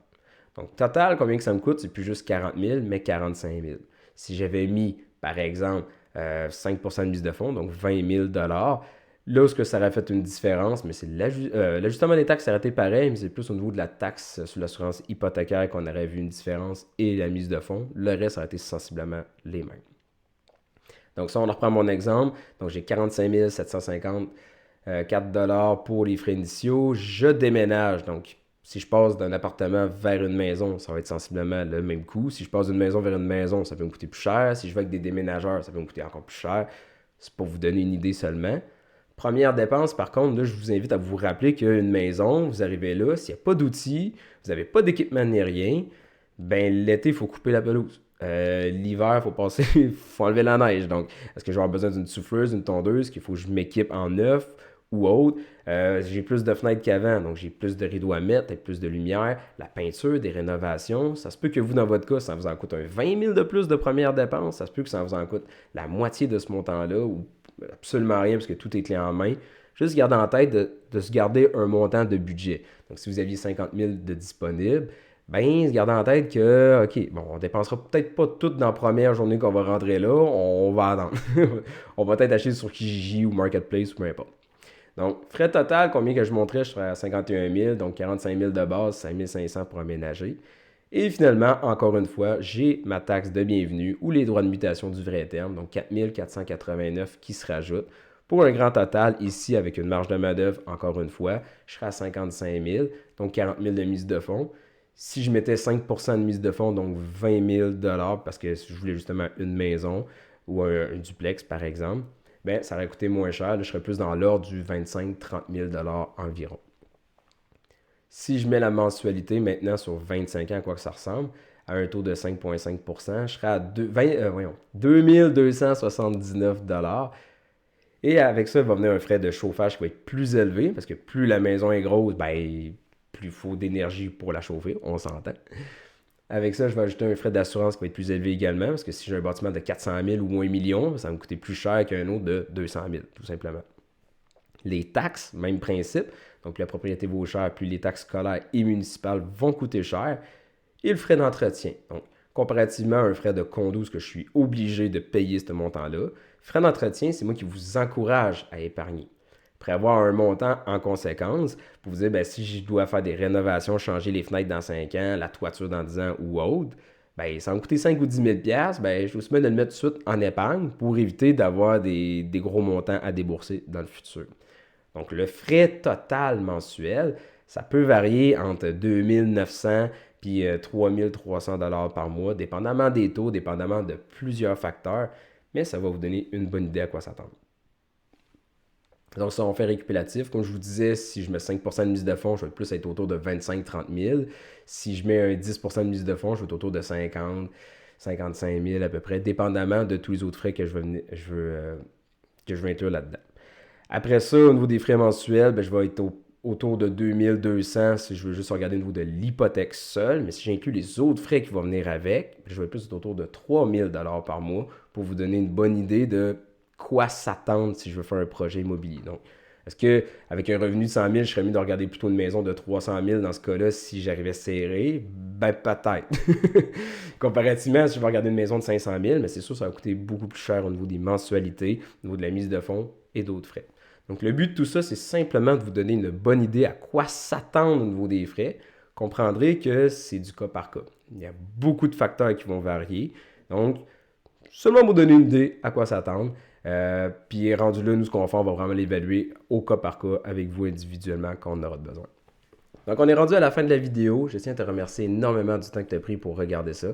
Donc, total, combien que ça me coûte? C'est plus juste 40 000, mais 45 000. Si j'avais mis, par exemple, 5 % de mise de fonds, donc 20 000 $, là où ce que ça aurait fait une différence, mais c'est l'ajustement des taxes, ça aurait été pareil, mais c'est plus au niveau de la taxe sur l'assurance hypothécaire qu'on aurait vu une différence et la mise de fonds. Le reste aurait été sensiblement les mêmes. Donc ça, on reprend mon exemple. Donc j'ai 45 750 $, pour les frais initiaux. Je déménage. Donc si je passe d'un appartement vers une maison, ça va être sensiblement le même coût. Si je passe d'une maison vers une maison, ça peut me coûter plus cher. Si je vais avec des déménageurs, ça peut me coûter encore plus cher. C'est pour vous donner une idée seulement. Première dépense, par contre, là, je vous invite à vous rappeler qu'une maison, vous arrivez là, s'il n'y a pas d'outils, vous n'avez pas d'équipement ni rien, l'été, il faut couper la pelouse. L'hiver, il faut enlever la neige. Donc, est-ce que je vais avoir besoin d'une souffleuse, d'une tondeuse, qu'il faut que je m'équipe en neuf ou autre? J'ai plus de fenêtres qu'avant, donc j'ai plus de rideaux à mettre, avec plus de lumière, la peinture, des rénovations. Ça se peut que vous, dans votre cas, ça vous en coûte un 20 000 de plus de première dépense. Ça se peut que ça vous en coûte la moitié de ce montant-là ou absolument rien parce que tout est clé en main. Juste garder en tête de se garder un montant de budget. Donc, si vous aviez 50 000 de disponible, gardez en tête que, OK, on dépensera peut-être pas tout dans la première journée qu'on va rentrer là, on va attendre. On va peut-être acheter sur Kijiji ou Marketplace ou peu importe. Donc, frais total, combien que je montrais, je serais à 51 000, donc 45 000 de base, 5 500 pour aménager. Et finalement, encore une fois, j'ai ma taxe de bienvenue ou les droits de mutation du vrai terme, donc 4 489 qui se rajoutent Pour un grand total, ici, avec une marge de main-d'œuvre, encore une fois, je serais à 55 000, donc 40 000 de mise de fonds. Si je mettais 5% de mise de fonds, donc 20 000 parce que je voulais justement une maison ou un duplex, par exemple, ben, ça aurait coûté moins cher. Là, je serais plus dans l'ordre du 25 000 $, 30 000 environ. Si je mets la mensualité maintenant sur 25 ans, à quoi que ça ressemble, à un taux de 5,5%, je serais à 2 279 $. Et avec ça, il va venir un frais de chauffage qui va être plus élevé, parce que plus la maison est grosse, ben, plus il faut d'énergie pour la chauffer, on s'entend. Avec ça, je vais ajouter un frais d'assurance qui va être plus élevé également, parce que si j'ai un bâtiment de 400 000 ou 1 million, ça va me coûter plus cher qu'un autre de 200 000, tout simplement. Les taxes, même principe. Donc, plus la propriété vaut cher, plus les taxes scolaires et municipales vont coûter cher. Et le frais d'entretien. Donc, comparativement à un frais de condo, ce que je suis obligé de payer ce montant-là, frais d'entretien, c'est moi qui vous encourage à épargner. Prévoir un montant en conséquence pour vous dire, ben, si je dois faire des rénovations, changer les fenêtres dans 5 ans, la toiture dans 10 ans ou autre, ben, ça va me coûter 5 ou 10 000 $, ben, je vous souhaite de le mettre tout de suite en épargne pour éviter d'avoir des gros montants à débourser dans le futur. Donc, le frais total mensuel, ça peut varier entre 2 900 puis 3 300 $ par mois, dépendamment des taux, dépendamment de plusieurs facteurs, mais ça va vous donner une bonne idée à quoi s'attendre. Donc, ça, on fait récupératif. Comme je vous disais, si je mets 5% de mise de fonds, je vais plus être autour de 25-30 000. Si je mets un 10% de mise de fonds, je vais être autour de 50, 55 000 à peu près, dépendamment de tous les autres frais que je veux inclure là-dedans. Après ça, au niveau des frais mensuels, ben, je vais être autour de 2200 si je veux juste regarder au niveau de l'hypothèque seule. Mais si j'inclus les autres frais qui vont venir avec, je vais plus être autour de 3000 $ par mois pour vous donner une bonne idée de quoi s'attendre si je veux faire un projet immobilier. Donc, est-ce qu'avec un revenu de 100 000, je serais mieux de regarder plutôt une maison de 300 000 dans ce cas-là si j'arrivais serré? Ben, peut-être. Comparativement, si je vais regarder une maison de 500 000, mais c'est sûr, ça va coûter beaucoup plus cher au niveau des mensualités, au niveau de la mise de fonds et d'autres frais. Donc, le but de tout ça, c'est simplement de vous donner une bonne idée à quoi s'attendre au niveau des frais. Comprendrez que c'est du cas par cas. Il y a beaucoup de facteurs qui vont varier. Donc, seulement vous donner une idée à quoi s'attendre. Puis rendu là, nous, ce qu'on va faire, on va vraiment l'évaluer au cas par cas avec vous individuellement quand on aura besoin. Donc, on est rendu à la fin de la vidéo. Je tiens à te remercier énormément du temps que tu as pris pour regarder ça.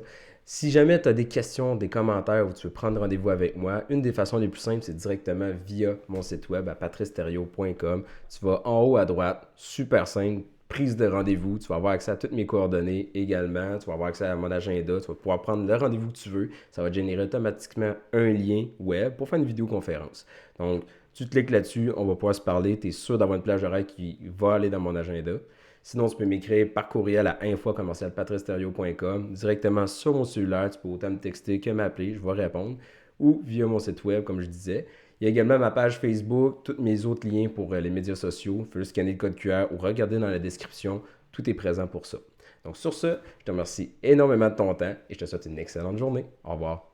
Si jamais tu as des questions, des commentaires ou tu veux prendre rendez-vous avec moi, une des façons les plus simples, c'est directement via mon site web à patricetheriault.com. Tu vas en haut à droite, super simple, prise de rendez-vous. Tu vas avoir accès à toutes mes coordonnées également. Tu vas avoir accès à mon agenda. Tu vas pouvoir prendre le rendez-vous que tu veux. Ça va te générer automatiquement un lien web pour faire une vidéoconférence. Donc, tu cliques là-dessus, on va pouvoir se parler. Tu es sûr d'avoir une plage horaire qui va aller dans mon agenda. Sinon, tu peux m'écrire par courriel à info@patricetheriault.com directement sur mon cellulaire. Tu peux autant me texter que m'appeler, je vais répondre. Ou via mon site web, comme je disais. Il y a également ma page Facebook, tous mes autres liens pour les médias sociaux. Il faut juste scanner le code QR ou regarder dans la description. Tout est présent pour ça. Donc sur ce, je te remercie énormément de ton temps et je te souhaite une excellente journée. Au revoir.